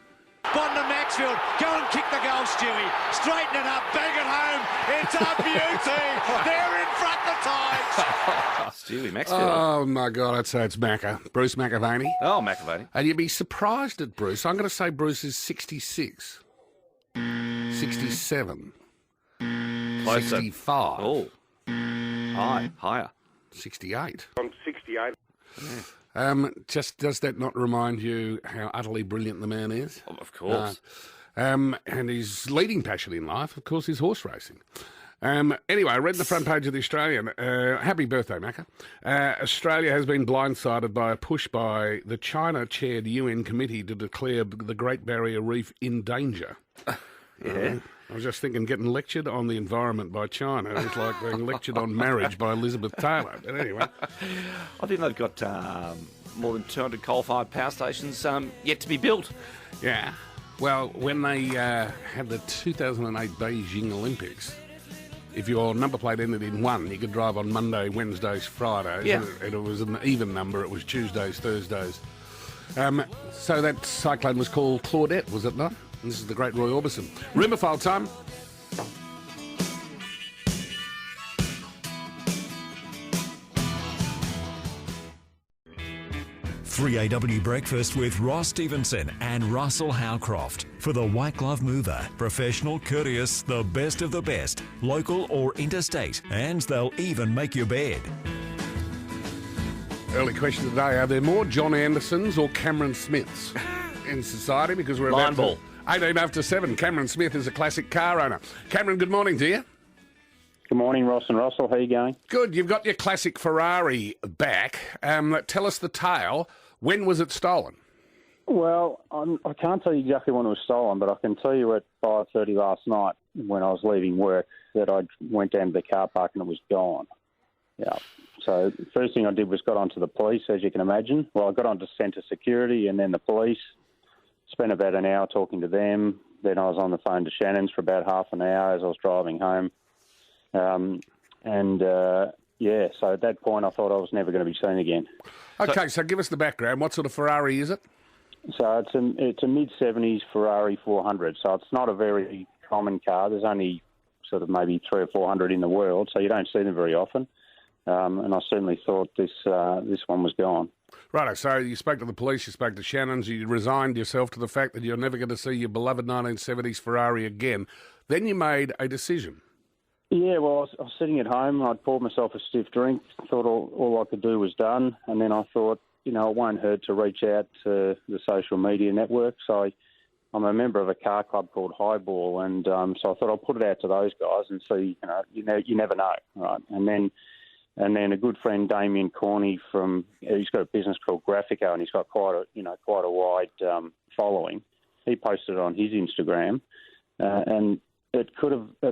Bond to Maxfield. Go and kick the goal, Stewie. Straighten it up. Bang it home. It's a beauty. They're in front the Tigers. Stewie Maxfield. Oh, my God. I'd say it's Macca. Bruce McAvaney. Oh, McAvaney. And you'd be surprised at Bruce. I'm going to say Bruce is 66. 67. Closer. 65. Oh. Higher. 68. I'm 68. Yeah. Just does that not remind you how utterly brilliant the man is? Oh, of course. And his leading passion in life, of course, is horse racing. Anyway, I read the front page of the Australian. Happy birthday, Macca. Australia has been blindsided by a push by the China-chaired UN committee to declare the Great Barrier Reef in danger. Yeah. I was just thinking getting lectured on the environment by China is like being lectured on marriage by Elizabeth Taylor. But anyway. I think they've got more than 200 coal-fired power stations yet to be built. Yeah. Well, when they had the 2008 Beijing Olympics, if your number plate ended in 1, you could drive on Monday, Wednesdays, Fridays. Yeah. And it was an even number. It was Tuesdays, Thursdays. So that cyclone was called Claudette, was it not? And this is the great Roy Orbison. Rumour file time. Free AW Breakfast with Ross Stevenson and Russell Howcroft for the White Glove Mover. Professional, courteous, the best of the best, local or interstate, and they'll even make your bed. Early question today, are there more John Andersons or Cameron Smiths in society? Because we're Line about ball. 18 after 7. Cameron Smith is a classic car owner. Cameron, good morning to you. Good morning, Ross and Russell. How are you going? Good. You've got your classic Ferrari back. Tell us the tale. When was it stolen? Well, I can't tell you exactly when it was stolen, but I can tell you at 5:30 last night when I was leaving work that I went down to the car park and it was gone. Yeah. So the first thing I did was got onto the police, as you can imagine. Well, I got onto Centre Security and then the police. Spent about an hour talking to them. Then I was on the phone to Shannon's for about half an hour as I was driving home. So at that point I thought I was never going to be seen again. Okay, so give us the background. What sort of Ferrari is it? So it's a mid-70s Ferrari 400. So it's not a very common car. There's only sort of maybe 300 or 400 in the world, so you don't see them very often. And I certainly thought this one was gone. Right, so you spoke to the police, you spoke to Shannon's, you resigned yourself to the fact that you're never going to see your beloved 1970s Ferrari again. Then you made a decision. Yeah, well, I was sitting at home. I'd poured myself a stiff drink, thought all I could do was done, and then I thought, it won't hurt to reach out to the social media networks. So I'm a member of a car club called Highball, and so I thought I'll put it out to those guys and see, you never know, right? And then a good friend, Damien Corney, he's got a business called Graphico, and he's got quite a wide following. He posted it on his Instagram, and it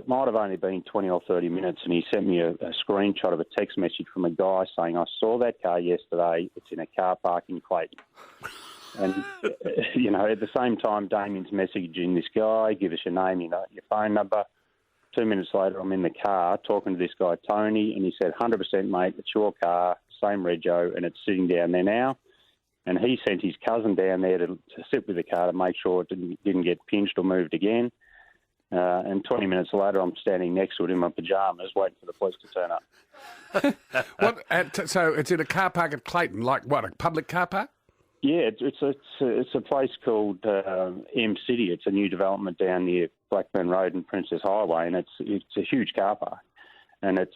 might have only been 20 or 30 minutes, and he sent me a screenshot of a text message from a guy saying, "I saw that car yesterday. It's in a car park in Clayton." And at the same time, Damien's messaging this guy, "Give us your name, your phone number." 2 minutes later, I'm in the car talking to this guy, Tony, and he said, 100%, mate, it's your car, same rego, and it's sitting down there now. And he sent his cousin down there to sit with the car to make sure it didn't get pinched or moved again. And 20 minutes later, I'm standing next to it in my pyjamas waiting for the police to turn up. So it's in a car park at Clayton, like what, a public car park? Yeah, it's a place called M City. It's a new development down near Blackburn Road and Princess Highway, and it's a huge car park. And it's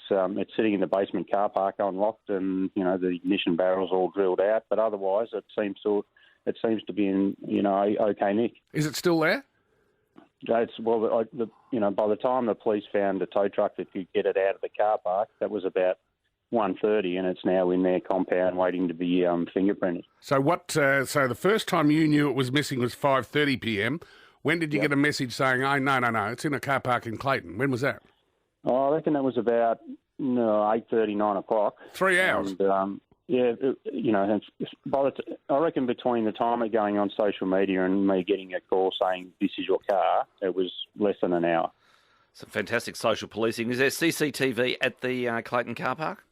sitting in the basement car park unlocked, and the ignition barrel's all drilled out. But otherwise, it seems to be in okay nick. Is it still there? By the time the police found a tow truck that could get it out of the car park, that was about 1:30, and it's now in their compound waiting to be fingerprinted. So so the first time you knew it was missing was 5:30 p.m. When did you get a message saying, "Oh, no, it's in a car park in Clayton"? When was that? Oh, I reckon that was about 8:30, 9 o'clock. 3 hours. And, I reckon between the time of going on social media and me getting a call saying this is your car, it was less than an hour. Some fantastic social policing. Is there CCTV at the Clayton car park?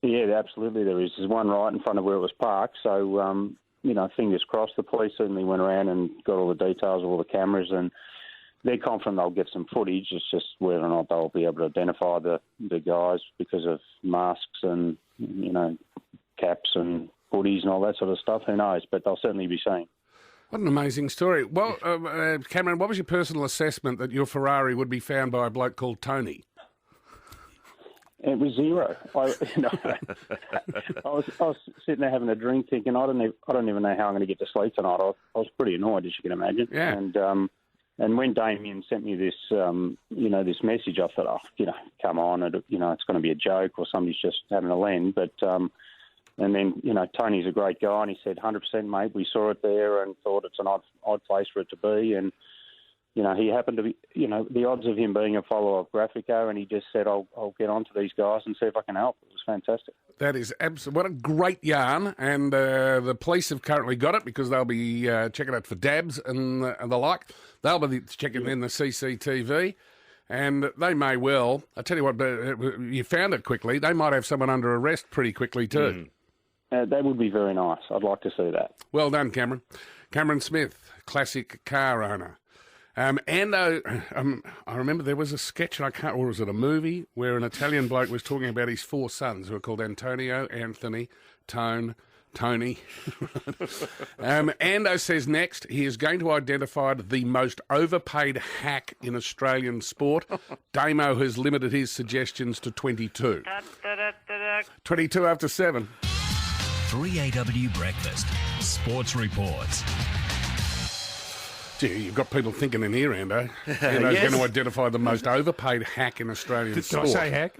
Yeah, absolutely there is. There's one right in front of where it was parked. So, fingers crossed, the police certainly went around and got all the details of all the cameras, and they're confident they'll get some footage. It's just whether or not they'll be able to identify the guys because of masks and, caps and hoodies and all that sort of stuff. Who knows? But they'll certainly be seen. What an amazing story. Well, Cameron, what was your personal assessment that your Ferrari would be found by a bloke called Tony? It was zero. I was sitting there having a drink thinking, I don't even know how I'm going to get to sleep tonight. I was pretty annoyed, as you can imagine. Yeah. And when Damien sent me this, this message, I thought, come on, it's going to be a joke or somebody's just having a lend. But and then, Tony's a great guy, and he said, 100%, mate, we saw it there and thought it's an odd place for it to be. And, he happened to be, the odds of him being a follower of Graphico, and he just said, I'll get on to these guys and see if I can help. It was fantastic. That is absolutely, what a great yarn. And the police have currently got it because they'll be checking it for dabs and the like. They'll be checking in the CCTV. And they may well, I tell you what, you found it quickly. They might have someone under arrest pretty quickly too. That would be very nice. I'd like to see that. Well done, Cameron. Cameron Smith, classic car owner. I remember there was a sketch, or was it a movie, where an Italian bloke was talking about his 4 sons who are called Antonio, Anthony, Tony. Ando says next, he is going to identify the most overpaid hack in Australian sport. Damo has limited his suggestions to 22. 22 after 7. 3AW Breakfast. Sports Reports. Gee, you've got people thinking in here, Ando. Ando's going to identify the most overpaid hack in Australian sport. Did I say hack?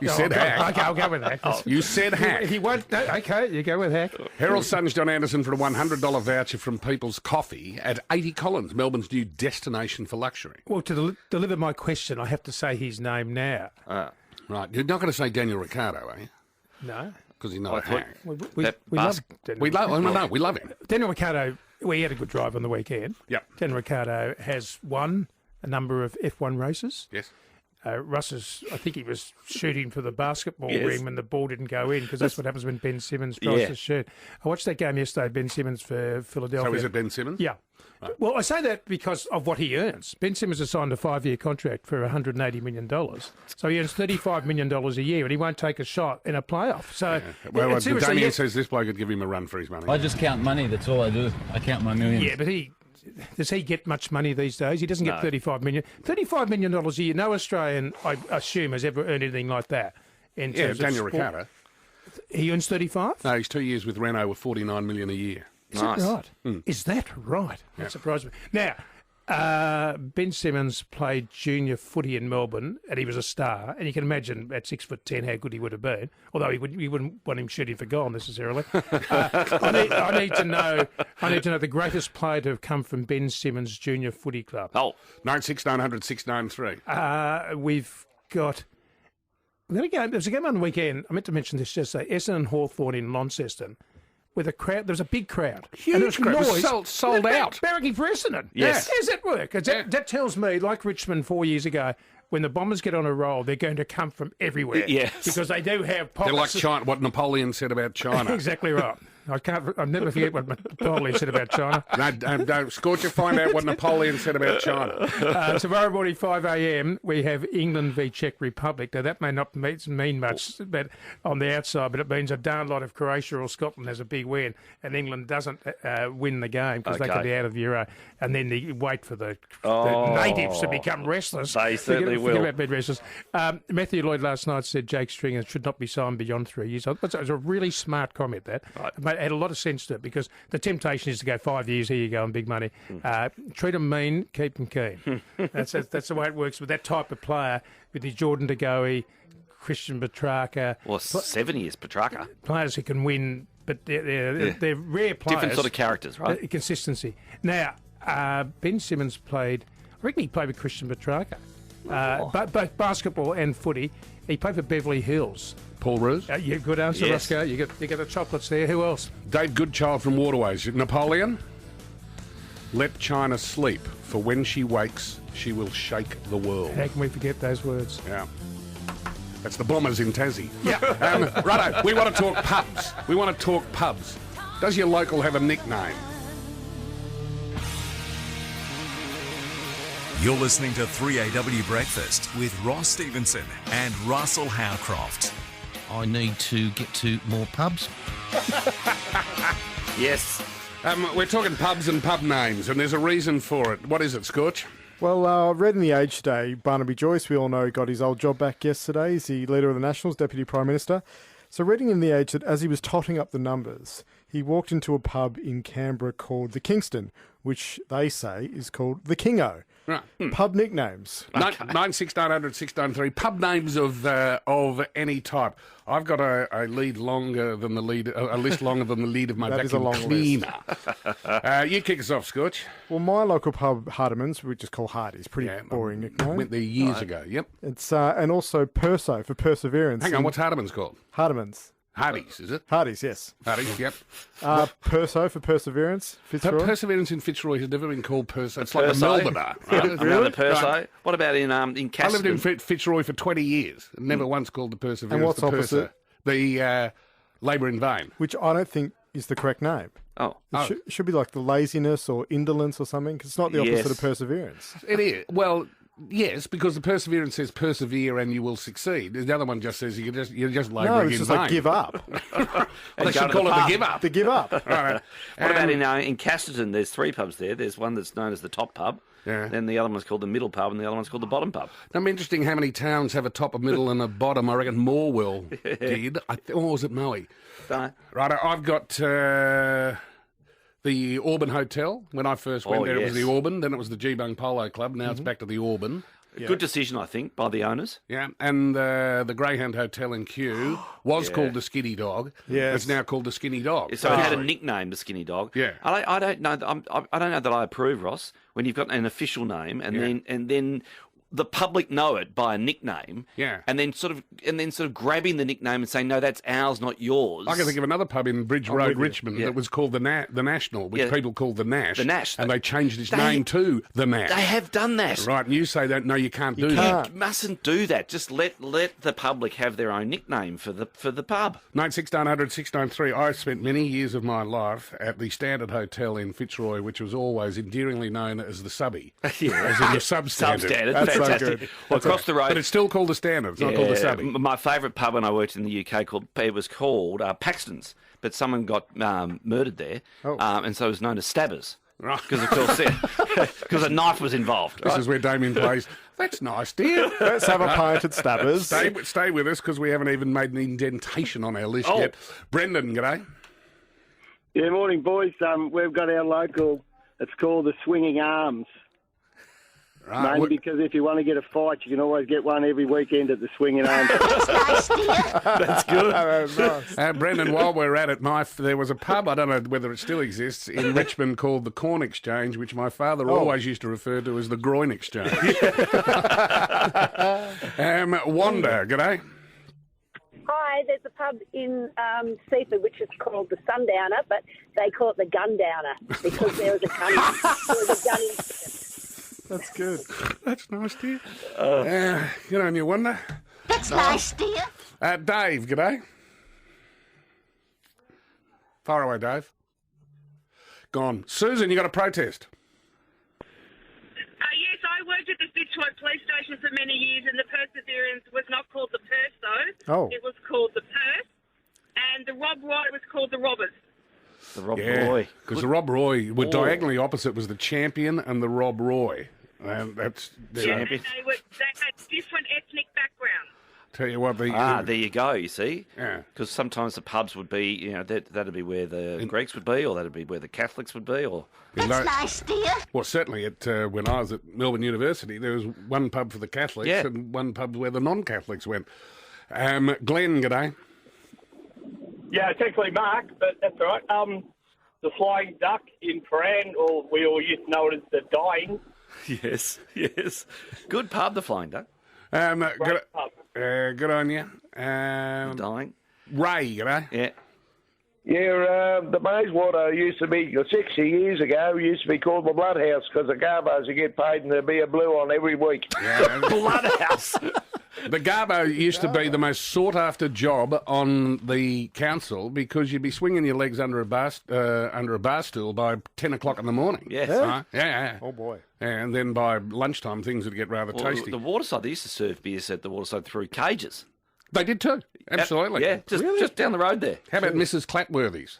You said hack. Okay, I'll go with hack. You said hack. He won't. No, okay, you go with hack. Herald Sun's John Anderson for a $100 voucher from People's Coffee at 80 Collins, Melbourne's new destination for luxury. Well, to deliver my question, I have to say his name now. Right. You're not going to say Daniel Ricciardo, are you? No. Because he's not a hack. We love Daniel. We love him. Daniel Ricciardo, he had a good drive on the weekend. Yep. Daniel Ricciardo has won a number of F1 races. Yes. I think he was shooting for the basketball Yes. ring when the ball didn't go in, because that's what happens when Ben Simmons tries to shoot. I watched that game yesterday, Ben Simmons for Philadelphia. So is it Ben Simmons? Yeah. Right. Well, I say that because of what he earns. Ben Simmons has signed a 5-year contract for $180 million. So he earns $35 million a year, and he won't take a shot in a playoff. So, Well, seriously, Damien says this bloke would give him a run for his money. I just count money. That's all I do. I count my millions. yeah, but does he get much money these days? He doesn't get $35 million. $35 million a year. No Australian, I assume, has ever earned anything like that. In terms Daniel of sport. Ricciardo. He earns 35? No, he's 2 years with Renault with $49 million a year. Is that right? Is that right? That surprised me. Now, Ben Simmons played junior footy in Melbourne, and he was a star. And you can imagine at 6'10" how good he would have been. Although you wouldn't want him shooting for goal necessarily. I need to know the greatest player to have come from Ben Simmons Junior Footy Club. 96900 693. We've got. There's a game on the weekend. I meant to mention this yesterday. Essendon Hawthorn in Launceston. With a crowd, there was a big crowd. Huge crowd. It was sold out. Barracking for Essendon. Yes. How does that work? That tells me, like Richmond 4 years ago, when the Bombers get on a roll, they're going to come from everywhere. Yes. Because they do have pockets. They're like China, what Napoleon said about China. Exactly right. I'll never forget what Napoleon said about China. No, don't. Scorcher, find out what Napoleon said about China. Tomorrow morning, 5 a.m, we have England v Czech Republic. Now, that may not mean much but on the outside, but it means a darn lot of Croatia or Scotland has a big win, and England doesn't win the game because they could be out of the Euro. And then they wait for the natives to become restless. They certainly will. Forget about being restless. Matthew Lloyd last night said Jake Stringer should not be signed beyond 3 years. It was a really smart comment, that. Right. It had a lot of sense to it, because the temptation is to go 5 years, here you go, and big money. Treat them mean, keep them keen. That's the way it works with that type of player, with the Jordan De Goey, Christian Petrarca. Well, 7 years, Petrarca. Players who can win, but they're rare players. Different sort of characters, right? Consistency. Now, Ben Simmons I reckon he played with Christian Petrarca, both basketball and footy. He played for Beverly Hills. Paul Roos? Yeah, good answer, Yes. Roscoe. You get the chocolates there. Who else? Dave Goodchild from Waterways. Napoleon? Let China sleep, for when she wakes, she will shake the world. How can we forget those words? Yeah. That's the Bombers in Tassie. Yeah. Righto, we want to talk pubs. Does your local have a nickname? You're listening to 3AW Breakfast with Ross Stevenson and Russell Howcroft. I need to get to more pubs. Yes. We're talking pubs and pub names, and there's a reason for it. What is it, Scorch? Well, I read in The Age today, Barnaby Joyce, we all know, got his old job back yesterday. He's the leader of the Nationals, Deputy Prime Minister. So reading in The Age that as he was totting up the numbers, he walked into a pub in Canberra called the Kingston, which they say is called the Kingo. Right. Pub nicknames. 96900 693. Pub names of any type. I've got a lead longer than the lead, a list longer than the lead of my That is a vacuum long cleaner. You kick us off, Scorch. Well, my local pub, Hardiman's, we just call Hardy's, pretty boring nickname. Went there years ago, yep. It's and also Perso for perseverance. Hang on, what's Hardiman's called? Hardiman's. Hardy's, is it? Hardy's, yes. Hardy's, yep. Perso for perseverance, Fitzroy. Perseverance in Fitzroy has never been called Perso. It's like the Perso. Melbourne, Right? Another Perso. Right. What about in Castle? I lived in Fitzroy for 20 years. Never once called the Perseverance And what's the opposite? Perso. The Labour in Vain. Which I don't think is the correct name. Oh. It should be like the laziness or indolence or something, because it's not the opposite Yes. of perseverance. It is. Well, yes, because the Perseverance says persevere and you will succeed. The other one just says you're just labouring No, in it's just vain. like give up. They should call it the give up. The give up. Right. What about in Casterton? There's 3 pubs there. There's one that's known as the top pub. Yeah. Then the other one's called the middle pub, and the other one's called the bottom pub. I'm interesting how many towns have a top, a middle, and a bottom. I reckon Morwell did. Or was it Moe? Don't Right, I've got the Auburn Hotel. When I first went there, it was yes. the Auburn. Then it was the Geebung Polo Club. Now it's back to the Auburn. Good decision, I think, by the owners. Yeah, and the Greyhound Hotel in Kew was called the Skinny Dog. Yes. It's now called the Skinny Dog. So it had a nickname, the Skinny Dog. Yeah. I don't know. I don't know that I approve, Ross. When you've got an official name, and then the public know it by a nickname, Yeah. and then sort of grabbing the nickname and saying, no, that's ours, not yours. I can think of another pub in Bridge Road, Richmond, that was called the National, which people called the Nash. The Nash. And they changed its name to the Nash. They have done that. Right, and you say that, no, you can't do that. You mustn't do that. Just let the public have their own nickname for the pub. 96900 693. I spent many years of my life at the Standard Hotel in Fitzroy, which was always endearingly known as the Subby. Yeah. As in the substandard. Substandard. That's Fantastic. so good. Well, across the road. But it's still called the Standard. It's not called the Subby. My favourite pub when I worked in the UK was called Paxton's, but someone got murdered there, and so it was known as Stabbers. Right. Because, of course, because a knife was involved. This is where Damien plays. That's nice, dear. Let's have a pint at Stabbers. Stay with us, because we haven't even made an indentation on our list yet. Brendan, g'day. Yeah, morning, boys. We've got our local, it's called the Swinging Arms. Right. Mainly because if you want to get a fight, you can always get one every weekend at the Swinging Arms. That's good. Brendan, while we're at it, there was a pub, I don't know whether it still exists, in Richmond called the Corn Exchange, which my father always used to refer to as the Groin Exchange. Wanda, g'day. Hi, there's a pub in Seaford which is called the Sundowner, but they call it the Gundowner because there was a gun incident. That's good. That's nice, dear. Good on you, Wanda. That's nice, dear. Dave, g'day. Far away, Dave. Gone. Susan, you got a protest? Yes, I worked at the Fitzroy Police Station for many years, and the Perseverance was not called the Purse, though. Oh. It was called the Purse, and the Rob Roy was called the Robbers. The Rob Roy. Because the Rob Roy were diagonally opposite was the Champion and the Rob Roy. And that's... They had different ethnic backgrounds. Tell you what, there you go, you see? Yeah. Because sometimes the pubs would be, that'd be where the Greeks would be, or that'd be where the Catholics would be, or... That's nice, dear. Well, certainly when I was at Melbourne University, there was one pub for the Catholics and one pub where the non-Catholics went. Glenn, g'day. Yeah, it's actually Mark, but that's all right. The Flying Duck in Paran, or we all used to know it as the Dying. Yes. Good pub, the Flying Duck. Good on you. Dying. Ray, g'day. Yeah. Yeah, the Bayswater used to be, 60 years ago, used to be called the Bloodhouse because the Garbos would get paid and there'd be a blue on every week. Yeah. Bloodhouse. The Garbo used to be the most sought-after job on the council because you'd be swinging your legs under a bar stool by 10 o'clock in the morning. Yes. Right? Yeah. Oh, boy. And then by lunchtime, things would get rather tasty. The Waterside, they used to serve beers at the Waterside through cages. They did too. Absolutely. Yeah, just down the road there. How about Mrs. Clatworthy's?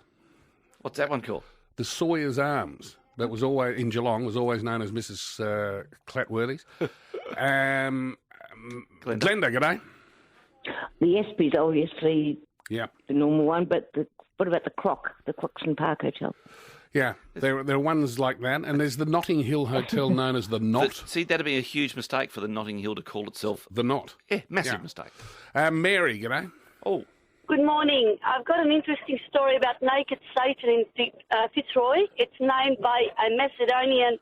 What's that one called? The Sawyer's Arms. That was always in Geelong. Was always known as Mrs. Clatworthy's. Glenda, g'day. The Espy's obviously the normal one, but what about the Croc, the Croxton Park Hotel? Yeah, there are ones like that, and there's the Notting Hill Hotel known as the Knot. See, that'd be a huge mistake for the Notting Hill to call itself the Knot. Yeah, massive mistake. Mary, g'day. Oh. Good morning. I've got an interesting story about Naked Satan in Fitzroy. It's named by a Macedonian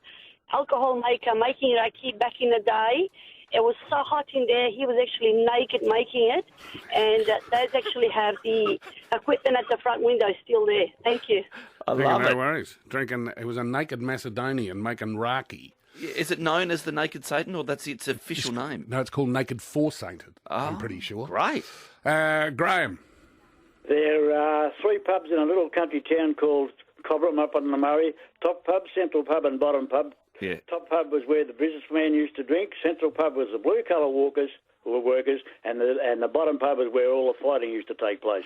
alcohol maker making raki back in the day. It was so hot in there, he was actually naked making it, and they actually have the equipment at the front window still there. Thank you. I love it. No worries. It was a naked Macedonian making raki. Is it known as the Naked Satan, or that's its official name? No, it's called Naked Forsated, I'm pretty sure. Great. Graham. There are three pubs in a little country town called Cobram up on the Murray. Top pub, Central pub and Bottom pub. Yeah. Top pub was where the businessman used to drink. Central pub was the blue-collar workers, and the bottom pub is where all the fighting used to take place.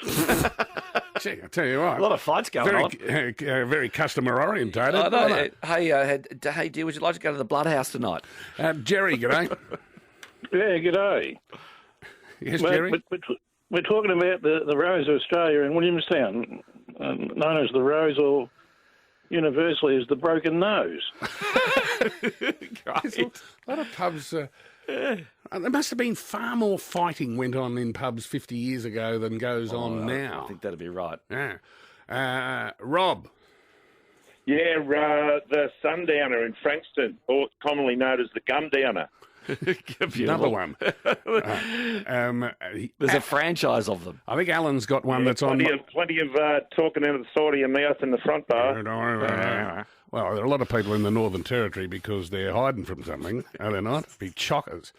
Gee, I tell you what. A lot of fights going on. Very customer-orientated. I know. Hey, dear, would you like to go to the Bloodhouse tonight? Jerry, g'day. Yeah, g'day. Yes, Jerry? We're talking about the Rose of Australia in Williamstown, known as the Rose, or universally as the Broken Nose. A lot of pubs... there must have been far more fighting went on in pubs 50 years ago than goes on now. I think that'd be right. Yeah. Rob. Yeah, the Sundowner in Frankston, or commonly known as the Gundowner. Another one. There's a franchise of them. I think Alan's got one that's on. Plenty of talking out of the side of your mouth in the front bar. Well, there are a lot of people in the Northern Territory because they're hiding from something, are they not? Be chockers.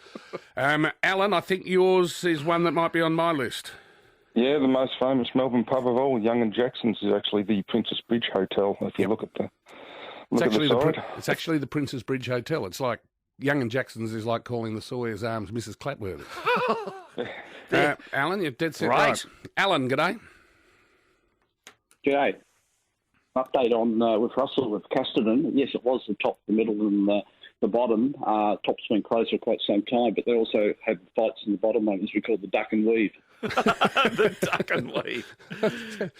Alan, I think yours is one that might be on my list. Yeah, the most famous Melbourne pub of all, Young and Jackson's, is actually the Princess Bridge Hotel. If you look at the side, it's actually the Princess Bridge Hotel. It's like Young and Jackson's is like calling the Sawyer's Arms Mrs. Clapworthy. Alan, you're dead set right. Alan, g'day. G'day. Update on with Russell with Casterton. Yes, it was the top, the middle, and the bottom. Top's been closed for quite some time, but they also had fights in the bottom one, as we call the duck and weave. The duck and weave.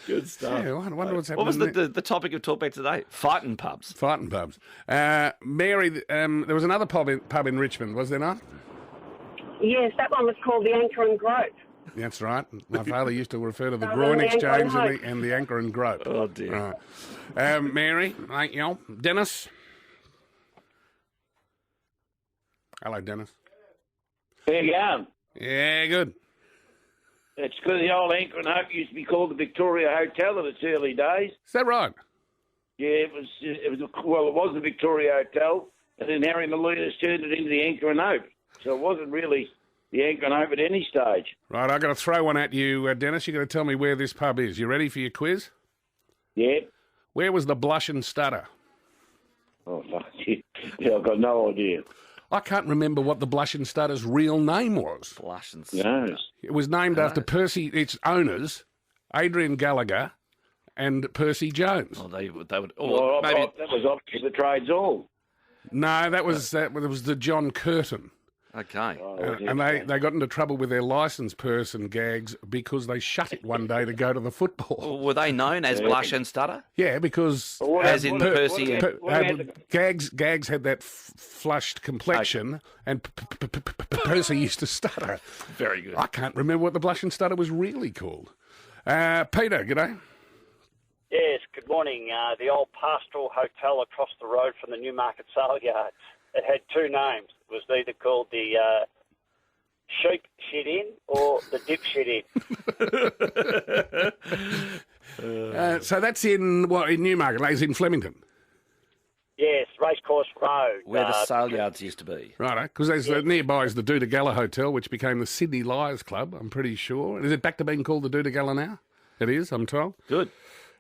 Good stuff. Yeah, I wonder what's happening. What was the topic of talk back today? Fighting pubs. Fighting pubs. Mary, there was another pub in Richmond, was there not? Yes, that one was called the Anchor and Grope. That's right. My father used to refer to the groin exchange and the anchor and grope. Oh, dear. Right. Mary, thank you. Dennis? Hello, Dennis. How you going? Yeah, good. It's because the old Anchor and Hope used to be called the Victoria Hotel in its early days. Is that right? Yeah, it was the Victoria Hotel, and then Harry Molinas turned it into the Anchor and Hope. So it wasn't really the Anchor and Hope at any stage. Right, I've got to throw one at you, Dennis. You've got to tell me where this pub is. You ready for your quiz? Yeah. Where was the Blush and Stutter? Oh, fuck. Yeah, I've got no idea. I can't remember what the Blush and Stutter's real name was. Blush and Stutter. Yes. It was named after its owners, Adrian Gallagher and Percy Jones. Oh, they would. Maybe that was obviously the Trades Hall. No, that was the John Curtin. Okay. And they got into trouble with their licence person Gags because they shut it one day to go to the football. Were they known as Blush and Stutter? Yeah, because as in Percy Gags had that flushed complexion, and Percy used to stutter. Very good. I can't remember what the Blush and Stutter was really called. Peter, g'day. Yes, good morning. The old Pastoral Hotel across the road from the Newmarket Sale Yard. It had two names. It was either called the sheep shit in or the dip shit in. So that's in Newmarket, like, in Flemington? Yes, Racecourse Road. Where the sale yards used to be. Right, because nearby is the Doodagalla Hotel, which became the Sydney Lions Club, I'm pretty sure. Is it back to being called the Doodagalla now? It is, I'm told. Good.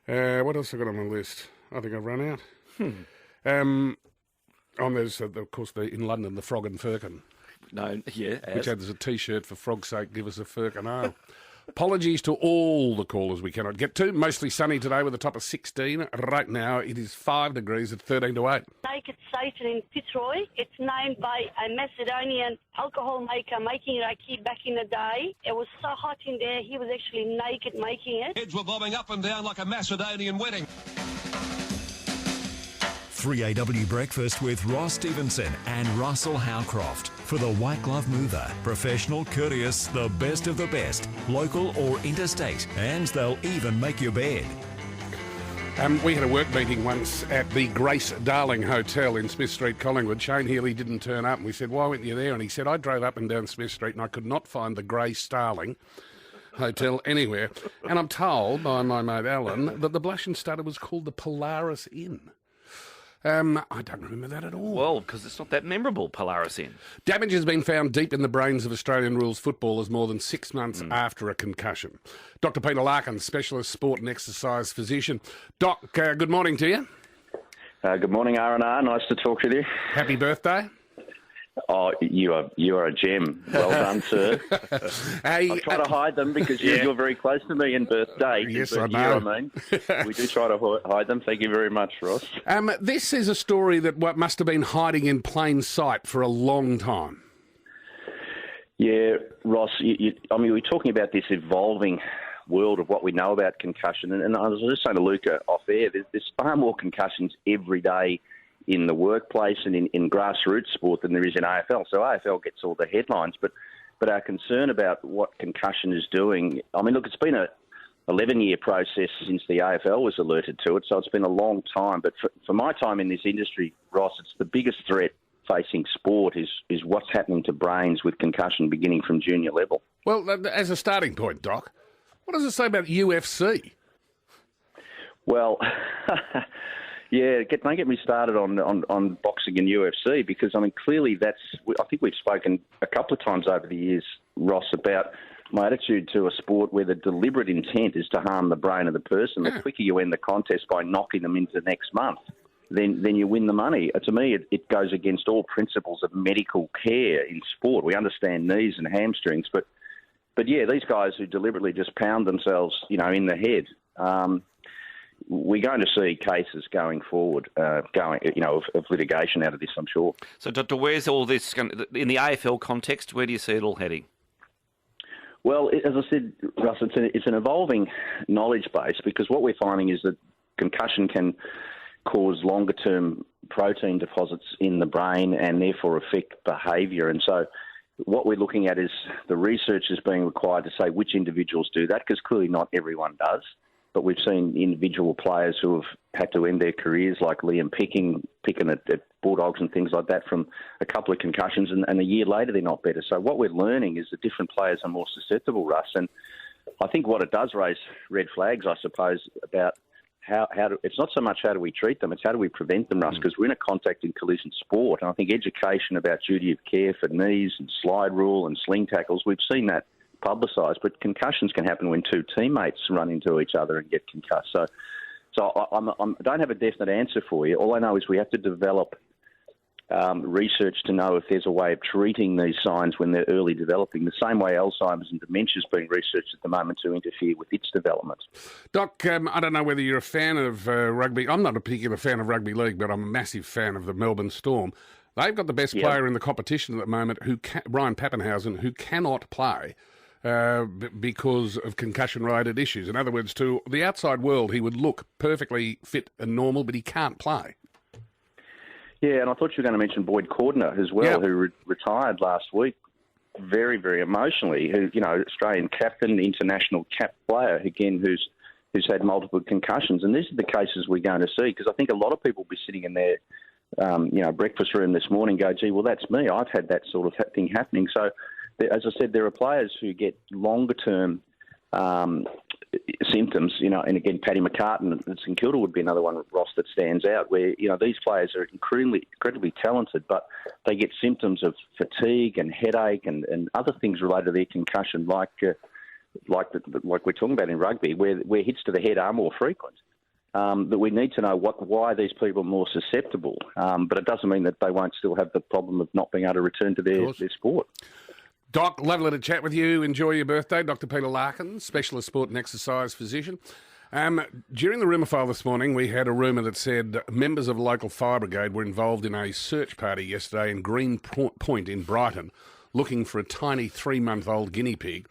What else have I got on my list? I think I've run out. There's, of course, in London, the Frog and Firkin. No, yeah. Which had a T-shirt for frog's sake, give us a Firkin ale. Apologies to all the callers we cannot get to. Mostly sunny today with a top of 16. Right now, it is 5 degrees at 13 to 8. Naked Satan in Fitzroy. It's named by a Macedonian alcohol maker making raki back in the day. It was so hot in there, he was actually naked making it. Heads were bobbing up and down like a Macedonian wedding. 3AW Breakfast with Ross Stevenson and Russell Howcroft for the White Glove Mover. Professional, courteous, the best of the best, local or interstate, and they'll even make your bed. We had a work meeting once at the Grace Darling Hotel in Smith Street, Collingwood. Shane Healy didn't turn up, and we said, why weren't you there? And he said, I drove up and down Smith Street and I could not find the Grace Darling Hotel anywhere. And I'm told by my mate Alan that the Blush and Stutter was called the Polaris Inn. I don't remember that at all. Well, because it's not that memorable, Polaris Inn. Damage has been found deep in the brains of Australian rules footballers more than 6 months after a concussion. Dr. Peter Larkin, specialist sport and exercise physician. Doc, good morning to you. Good morning, R&R. Nice to talk with you. Happy birthday. Oh, you are a gem. Well done, sir. I try to hide them because you're very close to me in birthday. Yes, I know. We do try to hide them. Thank you very much, Ross. This is a story that must have been hiding in plain sight for a long time. Yeah, Ross, we're talking about this evolving world of what we know about concussion. And I was just saying to Luca off air, there's far more concussions every day in the workplace and in grassroots sport than there is in AFL. So AFL gets all the headlines, but our concern about what concussion is doing, look, it's been a 11-year process since the AFL was alerted to it, so it's been a long time. But for my time in this industry, Ross, it's the biggest threat facing sport is what's happening to brains with concussion beginning from junior level. Well, as a starting point, Doc, what does it say about UFC? Well, yeah, don't get me started on boxing and UFC, because, I mean, clearly I think we've spoken a couple of times over the years, Ross, about my attitude to a sport where the deliberate intent is to harm the brain of the person. The quicker you end the contest by knocking them into next month, then you win the money. To me, it goes against all principles of medical care in sport. We understand knees and hamstrings, but yeah, these guys who deliberately just pound themselves, in the head, we're going to see cases going forward, of litigation out of this, I'm sure. So, Doctor, where's all this in the AFL context? Where do you see it all heading? Well, as I said, Russ, it's an evolving knowledge base, because what we're finding is that concussion can cause longer-term protein deposits in the brain and therefore affect behaviour. And so what we're looking at is the research is being required to say which individuals do that, because clearly not everyone does. But we've seen individual players who have had to end their careers, like Liam picking at Bulldogs and things like that, from a couple of concussions, and a year later they're not better. So what we're learning is that different players are more susceptible, Russ. And I think what it does raise red flags, I suppose, about it's not so much how do we treat them, it's how do we prevent them, Russ, because we're in a contact and collision sport. And I think education about duty of care for knees and slide rule and sling tackles, we've seen that publicised, but concussions can happen when two teammates run into each other and get concussed. So I don't have a definite answer for you. All I know is we have to develop research to know if there's a way of treating these signs when they're early developing, the same way Alzheimer's and dementia is being researched at the moment to interfere with its development. Doc, I don't know whether you're a fan of rugby. I'm not a particular fan of rugby league, but I'm a massive fan of the Melbourne Storm. They've got the best player in the competition at the moment, Brian Pappenhausen, who cannot play because of concussion-related issues. In other words, to the outside world, he would look perfectly fit and normal, but he can't play. Yeah, and I thought you were going to mention Boyd Cordner as well, who retired last week, very, very emotionally. Who, Australian captain, international cap player, again, who's had multiple concussions. And these are the cases we're going to see, because I think a lot of people will be sitting in their breakfast room this morning, go, gee, well, that's me. I've had that sort of thing happening. So, as I said, there are players who get longer-term symptoms, and again, Paddy McCartan at St Kilda would be another one, Ross, that stands out, where, these players are incredibly talented, but they get symptoms of fatigue and headache and other things related to their concussion, like we're talking about in rugby, where hits to the head are more frequent. That we need to know why these people are more susceptible, but it doesn't mean that they won't still have the problem of not being able to return to their sport. Doc, lovely to chat with you. Enjoy your birthday. Dr. Peter Larkin, specialist sport and exercise physician. During the rumour file this morning, we had a rumour that said members of the local fire brigade were involved in a search party yesterday in Green Point in Brighton, looking for a tiny 3-month-old guinea pig.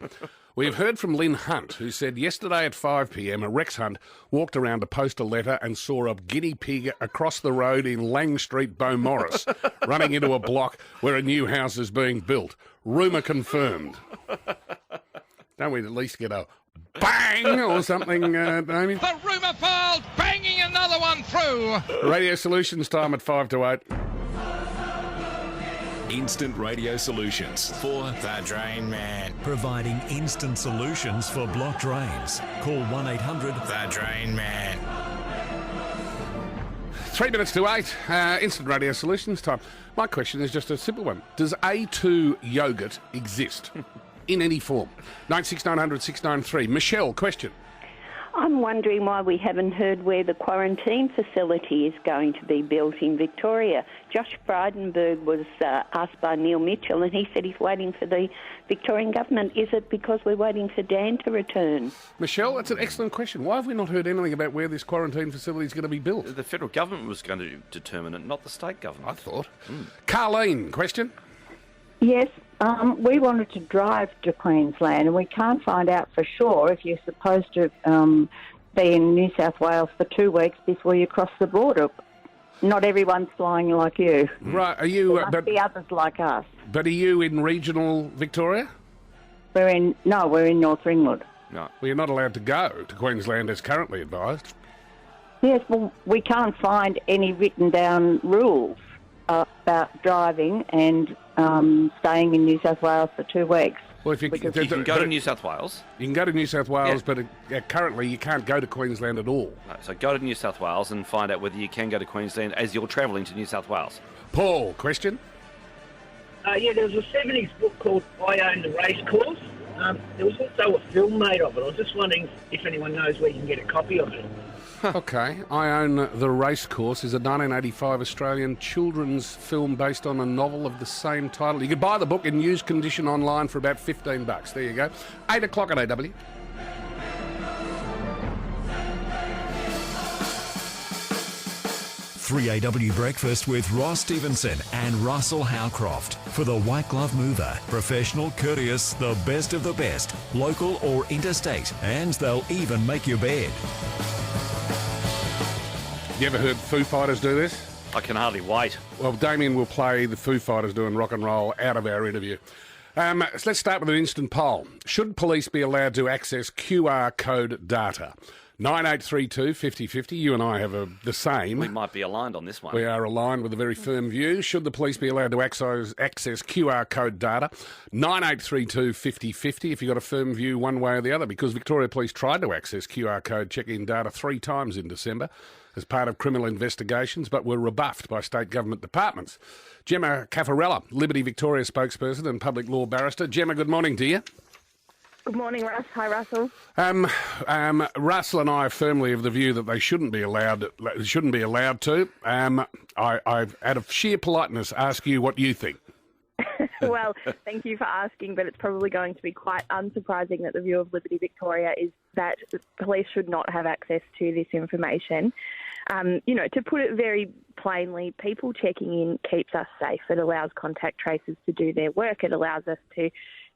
We have heard from Lynn Hunt, who said yesterday at 5 p.m, a Rex Hunt walked around to post a letter and saw a guinea pig across the road in Lang Street, Beaumaris, running into a block where a new house is being built. Rumour confirmed. Don't we at least get a bang or something, Damien? The rumour file banging another one through. Radio Solutions time at 5 to 8. Instant Radio Solutions for The Drain Man. providing instant solutions for blocked drains. Call 1-800 The Drain Man. 3 minutes to 8. Instant Radio Solutions time. My question is just a simple one. Does A2 yogurt exist in any form? 96900 693. Michelle, question. I'm wondering why we haven't heard where the quarantine facility is going to be built in Victoria. Josh Frydenberg was asked by Neil Mitchell, and he said he's waiting for the Victorian government. Is it because we're waiting for Dan to return? Michelle, that's an excellent question. Why have we not heard anything about where this quarantine facility is going to be built? The federal government was going to determine it, not the state government. I thought. Carlene, question. Yes, we wanted to drive to Queensland, and we can't find out for sure if you're supposed to be in New South Wales for 2 weeks before you cross the border. Not everyone's flying like you. Right, are you... There must be others like us. But are you in regional Victoria? We're in North Ringwood. No. Well, you're not allowed to go to Queensland as currently advised. Yes, well, we can't find any written down rules. about driving and staying in New South Wales for 2 weeks. Well, if you can go to New South Wales. You can go to New South Wales, but currently you can't go to Queensland at all. Right, so go to New South Wales and find out whether you can go to Queensland as you're travelling to New South Wales. Paul, question? Yeah, there was a 70s book called I Own the Race Course. There was also a film made of it. I was just wondering if anyone knows where you can get a copy of it. Okay. I Own the Race Course is a 1985 Australian children's film based on a novel of the same title. You could buy the book in used condition online for about $15. There you go. 8 o'clock at AW. Free AW Breakfast with Ross Stevenson and Russell Howcroft for the White Glove Mover. Professional, courteous, the best of the best, local or interstate, and they'll even make your bed. You ever heard Foo Fighters do this? I can hardly wait. Well, Damien will play the Foo Fighters doing rock and roll out of our interview. So let's start with an instant poll. Should police be allowed to access QR code data? 9832 5050. You and I have the same. We might be aligned on this one. We are aligned with a very firm view. Should the police be allowed to access QR code data? 9832 5050 if you've got a firm view one way or the other, because Victoria Police tried to access QR code check-in data 3 times in December as part of criminal investigations, but were rebuffed by state government departments. Gemma Caffarella, Liberty Victoria spokesperson and public law barrister. Gemma, good morning to you. Good morning, Russ. Hi, Russell. Russell and I are firmly of the view that they shouldn't be allowed to. I out of sheer politeness, ask you what you think. Well, thank you for asking, but it's probably going to be quite unsurprising that the view of Liberty Victoria is that police should not have access to this information. To put it very plainly, people checking in keeps us safe. It allows contact tracers to do their work. It allows us to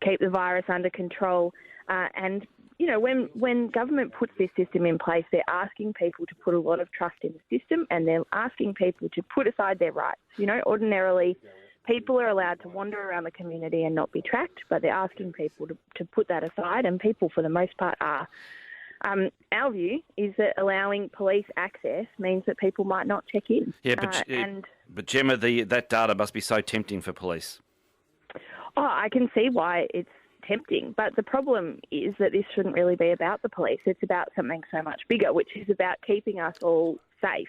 keep the virus under control. When government puts this system in place, they're asking people to put a lot of trust in the system, and they're asking people to put aside their rights. Ordinarily, people are allowed to wander around the community and not be tracked, but they're asking people to put that aside, and people, for the most part, are. Our view is that allowing police access means that people might not check in. Yeah, but Gemma, that data must be so tempting for police. Oh, I can see why it's tempting, but the problem is that this shouldn't really be about the police. It's about something so much bigger, which is about keeping us all safe.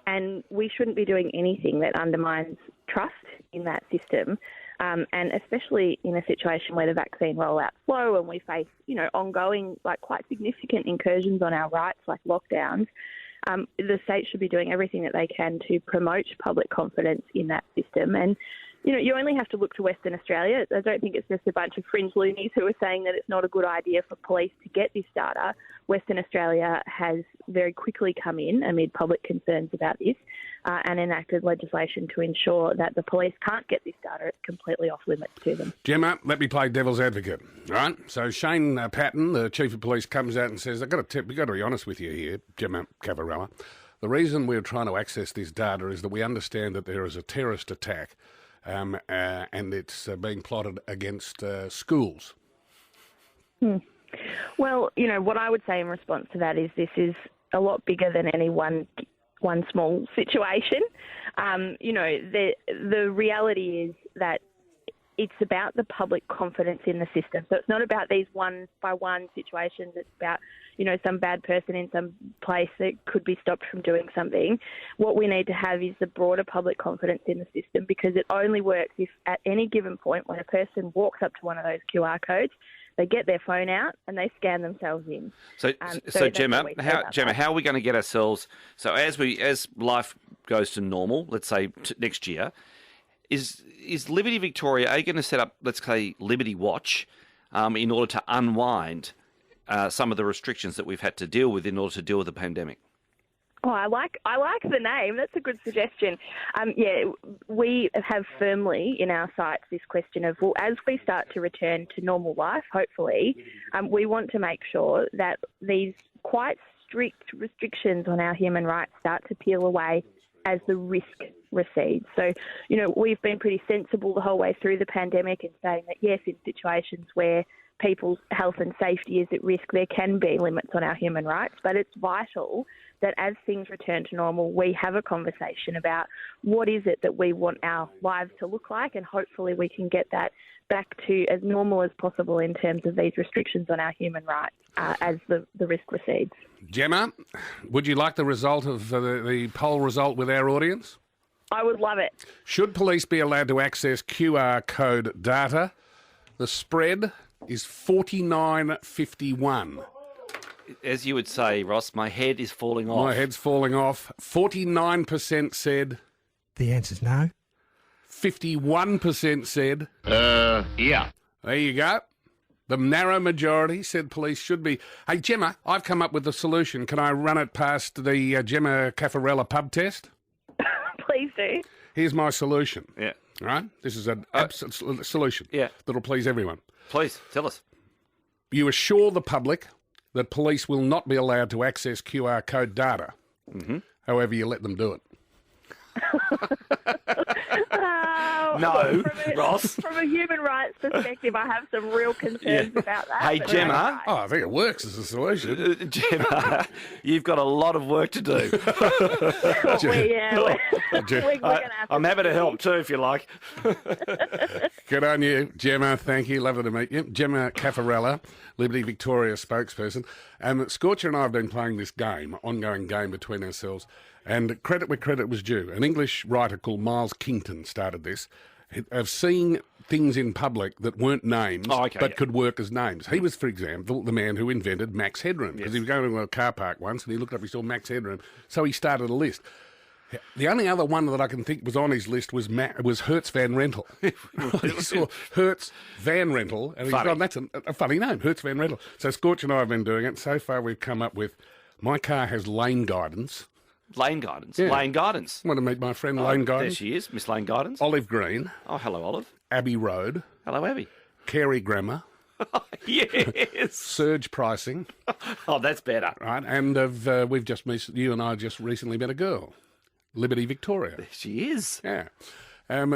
And we shouldn't be doing anything that undermines trust in that system, and especially in a situation where the vaccine rollout's slow and we face, ongoing, quite significant incursions on our rights, like lockdowns. The state should be doing everything that they can to promote public confidence in that system. And you only have to look to Western Australia. I don't think it's just a bunch of fringe loonies who are saying that it's not a good idea for police to get this data. Western Australia has very quickly come in amid public concerns about this and enacted legislation to ensure that the police can't get this data. It's completely off limits to them. Gemma, let me play devil's advocate. All right? So Shane Patton, the Chief of Police, comes out and says, we've got to be honest with you here, Gemma Caffarella. The reason we're trying to access this data is that we understand that there is a terrorist attack and it's being plotted against schools. Well, what I would say in response to that is this is a lot bigger than any one small situation. The reality is that it's about the public confidence in the system. So it's not about these one-by-one situations. It's about, some bad person in some place that could be stopped from doing something. What we need to have is the broader public confidence in the system, because it only works if at any given point when a person walks up to one of those QR codes, they get their phone out and they scan themselves in. So Gemma, how are we going to get ourselves? So as life goes to normal, let's say next year, is Liberty Victoria going to set up, let's say, Liberty Watch, in order to unwind some of the restrictions that we've had to deal with in order to deal with the pandemic? Oh, I like the name. That's a good suggestion. We have firmly in our sights this question of, as we start to return to normal life, hopefully, we want to make sure that these quite strict restrictions on our human rights start to peel away as the risk recedes. So, we've been pretty sensible the whole way through the pandemic in saying that, yes, in situations where people's health and safety is at risk, there can be limits on our human rights, but it's vital that as things return to normal, we have a conversation about what is it that we want our lives to look like, and hopefully we can get that back to as normal as possible in terms of these restrictions on our human rights as the risk recedes. Gemma, would you like the result of the poll result with our audience? I would love it. Should police be allowed to access QR code data? The spread is 49-51. As you would say, Ross, my head is falling off. My head's falling off. 49% said... The answer's no. 51% said... yeah. There you go. The narrow majority said police should be... Hey, Gemma, I've come up with a solution. Can I run it past the Gemma Caffarella pub test? Please do. Here's my solution. Yeah. Right? This is an absolute solution. Yeah. That'll please everyone. Please, tell us. You assure the public that police will not be allowed to access QR code data. Mm-hmm. However, you let them do it. No, Ross. From a human rights perspective, I have some real concerns about that. Hey, but Gemma. Oh, I think it works as a solution. Gemma, you've got a lot of work to do. we're going to have I'm happy to help too, if you like. Good on you, Gemma. Thank you. Lovely to meet you. Gemma Caffarella, Liberty Victoria spokesperson. Scorcher and I have been playing this game, ongoing game between ourselves, and credit where credit was due. An English writer called Miles Kington started this, of seeing things in public that weren't names but could work as names. He was, for example, the man who invented max headroom, because he was going to a car park once and he looked up, he saw max headroom, so he started a list. The only other one that I can think was on his list was Hertz Van Rental. He saw Hertz Van Rental, and he's gone, that's a funny name, Hertz Van Rental. So Scorch and I have been doing it. So far we've come up with, my car has lane guidance. Lane guidance? Yeah. Lane guidance. Want to meet my friend Lane Guidance? There she is, Miss Lane Guidance. Olive Green. Oh, hello, Olive. Abbey Road. Hello, Abbey. Carey Grammar. Yes. Surge pricing. Oh, that's better. Right, and you and I just recently met a girl. Liberty Victoria. There she is. Yeah.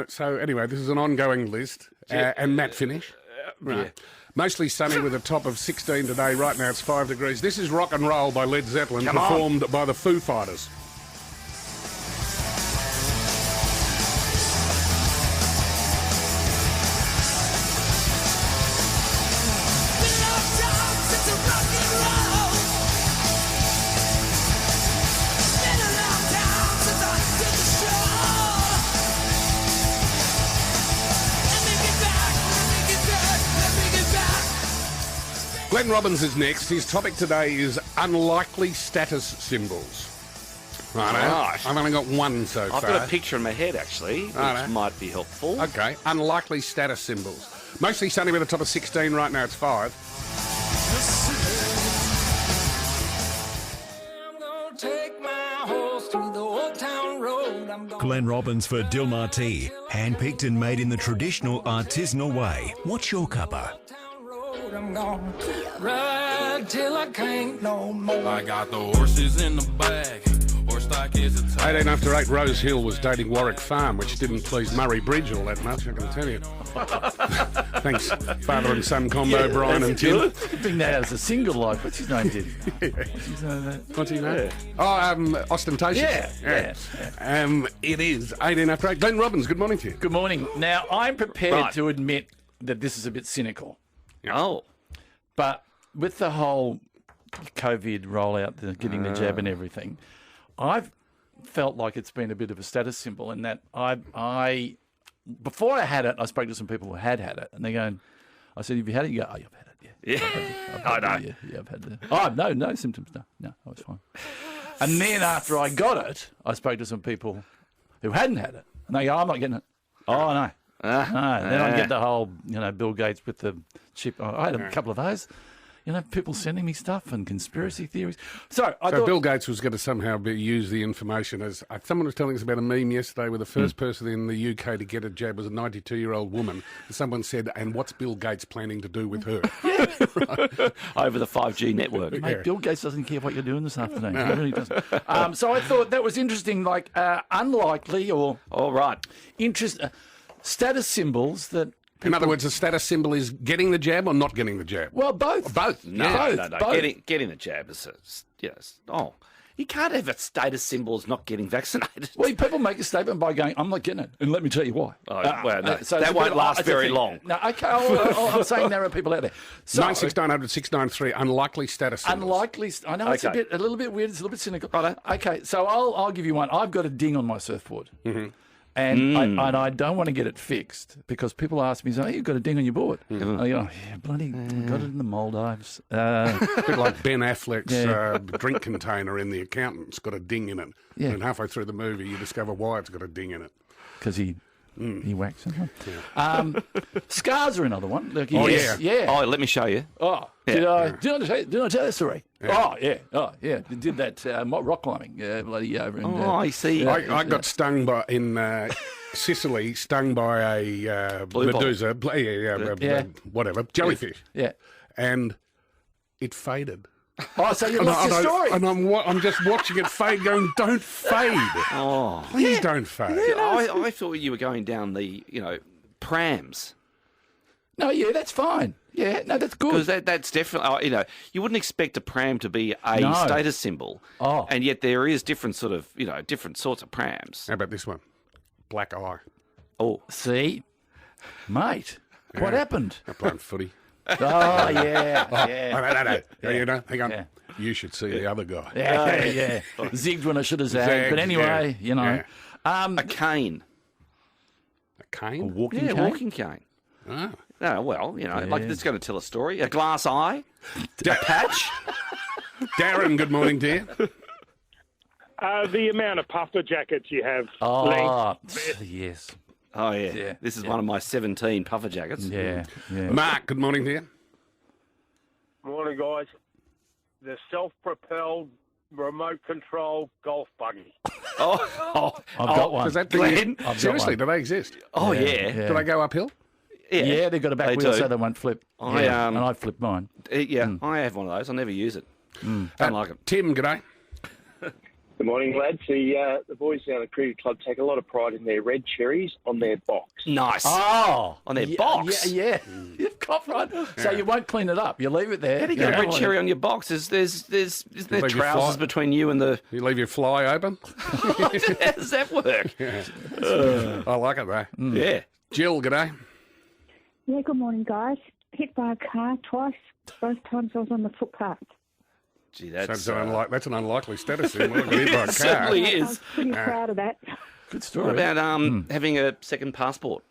So anyway, this is an ongoing list. And matte finish. Right. Yeah. Mostly sunny with a top of 16 today. Right now it's 5 degrees. This is Rock and Roll by Led Zeppelin, performed by the Foo Fighters. Glenn Robbins is next. His topic today is unlikely status symbols. Right. I've only got one so far. I've got a picture in my head, actually, which might be helpful. Okay. Unlikely status symbols. Mostly sunny with a top of 16. Right now it's 5. Glenn Robbins for Dilmar Tea. Hand-picked and made in the traditional artisanal way. What's your cuppa? I'm gonna ride till I can't no more. I got the horses in the bag. Horse stock is a 18 after 8, Rose Hill was dating Warwick Farm, which didn't please Murray Bridge all that much, I can tell you. Thanks, father and son combo, Brian and Tim. You bring that out as a single, like, what's his name, Tim? What's his name? Oh, Ostentatious. Yeah. It is 18 after 8. Glenn Robbins, good morning to you. Good morning. Now, I'm prepared to admit that this is a bit cynical. Oh. But with the whole COVID rollout, getting the jab and everything, I've felt like it's been a bit of a status symbol in that I before I had it, I spoke to some people who had it, and they're going, I said, have you had it? You go, oh, you've had it, yeah. I know. Yeah, I've had it. Oh, no symptoms, no, I was fine. And then after I got it, I spoke to some people who hadn't had it, and they go, I'm not getting it. Oh, no. No, then I get the whole, Bill Gates with the chip. I had a couple of those. People sending me stuff and conspiracy theories. So I thought Bill Gates was going to somehow use the information as... someone was telling us about a meme yesterday where the first person in the UK to get a jab was a 92-year-old woman. And someone said, and what's Bill Gates planning to do with her? Right. Over the 5G network. Mate, Bill Gates doesn't care what you're doing this afternoon. He really doesn't. So I thought that was interesting, like unlikely or... All right. Status symbols that In other words, the status symbol is getting the jab or not getting the jab? Well, both. Both. No, Both. Getting the jab is yes. Oh, you can't have a status symbol as not getting vaccinated. Well, people make a statement by going, "I'm not getting it," and let me tell you why. Oh, well, no, so that won't last very long. No, okay. I'm saying there are people out there. So, 96900 693 unlikely status symbols. Unlikely. I know it's a little bit weird. It's a little bit cynical. Right. Okay, so I'll give you one. I've got a ding on my surfboard. Mm-hmm. And I don't want to get it fixed because people ask me, "You've got a ding on your board." I go, "Yeah, bloody got it in the Maldives." A bit like Ben Affleck's drink container in The Accountant's got a ding in it. Yeah. And halfway through the movie, you discover why it's got a ding in it. Because he whacked someone. Scars are another one. Like, yeah. Oh, let me show you. Oh, did I tell the story? Yeah. Oh, yeah. They did that rock climbing, bloody over in. I see. I got stung in Sicily, stung by a medusa, whatever, jellyfish. Yeah. And it faded. Oh, so you lost your story. And I'm just watching it fade, going, don't fade. Oh. Please don't fade. I thought you were going down the, prams. No, yeah, that's fine. Yeah, no, that's good. Because that's definitely, you wouldn't expect a pram to be a status symbol. Oh. And yet there is different sorts of prams. How about this one? Black eye. Oh. See? Mate, what happened? I'm playing footy. Oh, yeah. No. Hang on. Yeah. You should see the other guy. Yeah. Zigged when I should have zagged. But anyway, a cane. A cane? A walking cane? Walking cane. Oh. No, well, like it's going to tell a story. A glass eye. A patch. Darren, good morning, dear. The amount of puffer jackets you have. Oh, yes. Oh, yeah. This is one of my 17 puffer jackets. Yeah. Mark, good morning, dear. Morning, guys. The self-propelled remote control golf buggy. I've got one. Does that Glenn? Seriously, do they exist? Oh, yeah. Do they go uphill? Yeah, they've got a back wheel so they won't flip. And I flip mine. I have one of those. I never use it. Don't like it. Tim, g'day. Good morning, lads. The boys down at the Cricket Club take a lot of pride in their red cherries on their box. Nice. Oh. On their box? Yeah. You've got right. So you won't clean it up. You leave it there. How do you get a red cherry on your box? Isn't there trousers between you and the... You leave your fly open? How does that work? I like it, though. Yeah. Jill, g'day. Yeah, good morning, guys. Hit by a car twice. Both times I was on the footpath. Gee, that's an unlikely status symbol. It certainly is. I was pretty proud of that. Good story. What about having a second passport?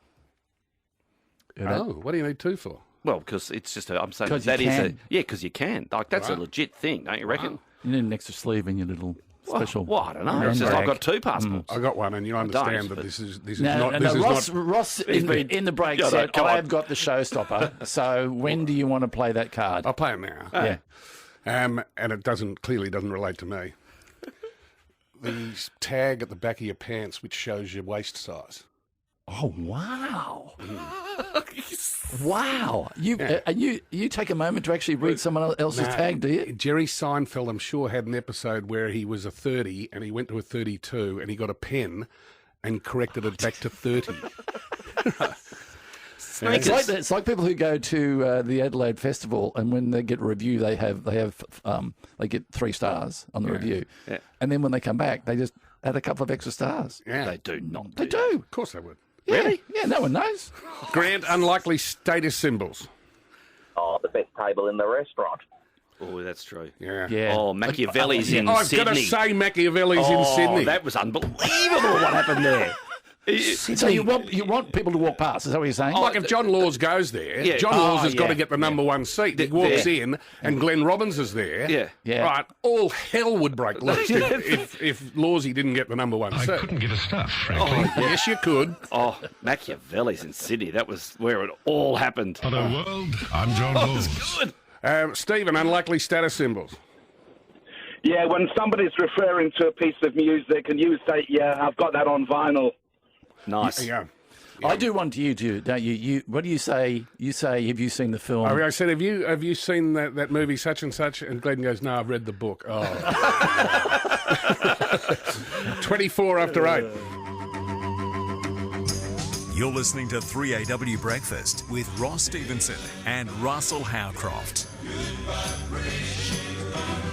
What do you need two for? Well, because it's just I'm saying 'Cause that you is can. because you can. Like that's a legit thing, don't you reckon? You need an extra sleeve in your little special. Well, I don't know. It's just I've got two passports. I got one, and you understand that this is No, not. Ross in the break said, "I've got the showstopper." So when do you want to play that card? I'll play it now. Yeah. And it clearly doesn't relate to me. The tag at the back of your pants which shows your waist size. Oh wow! Wow! You take a moment to actually read someone else's tag, do you? Jerry Seinfeld, I'm sure, had an episode where he was a 30 and he went to a 32 and he got a pen and corrected it back to 30. It's like people who go to the Adelaide Festival, and when they get a review, they get 3 stars on the review, and then when they come back, they just add a couple of extra stars. Yeah, they do not. They do. Of course, they would. Yeah. Really? Yeah, no one knows. Grant, unlikely status symbols. Oh, the best table in the restaurant. Oh, that's true. Yeah. Oh, Machiavelli's in I've Sydney. got to say Machiavelli's in Sydney. That was unbelievable what happened there. So you want people to walk past? Is that what you're saying? Like if John Laws goes there, John Laws has got to get the number one seat. He walks in, and Glenn Robbins is there. Yeah. Right, all hell would break loose if Lawsy didn't get the number one seat. I couldn't give a stuff, frankly. Yes, you could. Oh, Machiavelli's in Sydney. That was where it all happened. Hello, world. I'm John Laws. Good. Stephen, unlikely status symbols. Yeah, when somebody's referring to a piece of music and you say, "Yeah, I've got that on vinyl." Nice. Yeah. I do one to you too, don't you? What do you say? You say, "Have you seen the film?" I said, "Have you seen that movie such and such?" And Glenn goes, "No, I've read the book." Oh. 24 after 8. You're listening to 3AW Breakfast with Ross Stevenson and Russell Howcroft.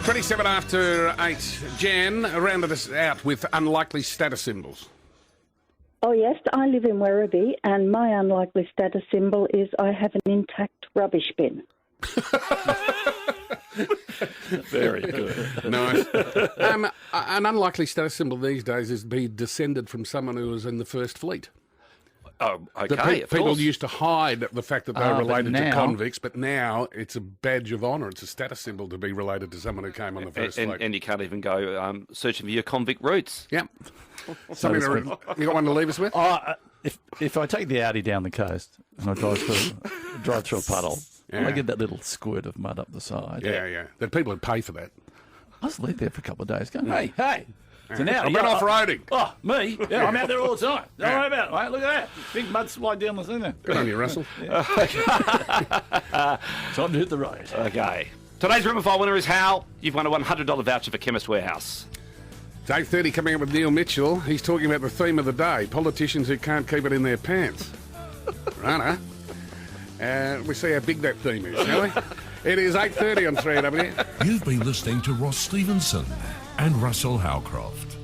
27 after 8. Jan rounded us out with unlikely status symbols. Oh, yes, I live in Werribee, and my unlikely status symbol is I have an intact rubbish bin. Very good. Nice. An unlikely status symbol these days is to be descended from someone who was in the First Fleet. Oh, okay, of People course. used to hide the fact that they were but related to now- convicts, but now it's a badge of honour. It's a status symbol to be related to someone who came on the First Fleet. And you can't even go searching for your convict roots. Yep. Something to, you got one to leave us with? If I take the Audi down the coast and I drive through a puddle, Yeah. I get that little squirt of mud up the side. Yeah. That people would pay for that. I was leave there for a couple of days going, hey, it's an Audi. I've been off-roading. Oh, me? Yeah, I'm out there all the time. Don't worry about it, mate. Look at that. Big mud slide down the thing there. Good on you, Russell. Time to hit the road. Okay. Today's Rumor File winner is Hal. You've won a $100 voucher for Chemist Warehouse. It's 8:30 coming up with Neil Mitchell. He's talking about the theme of the day, politicians who can't keep it in their pants. Righto. We see how big that theme is, shall we? It is 8:30 on 3AW. You've been listening to Ross Stevenson and Russell Howcroft.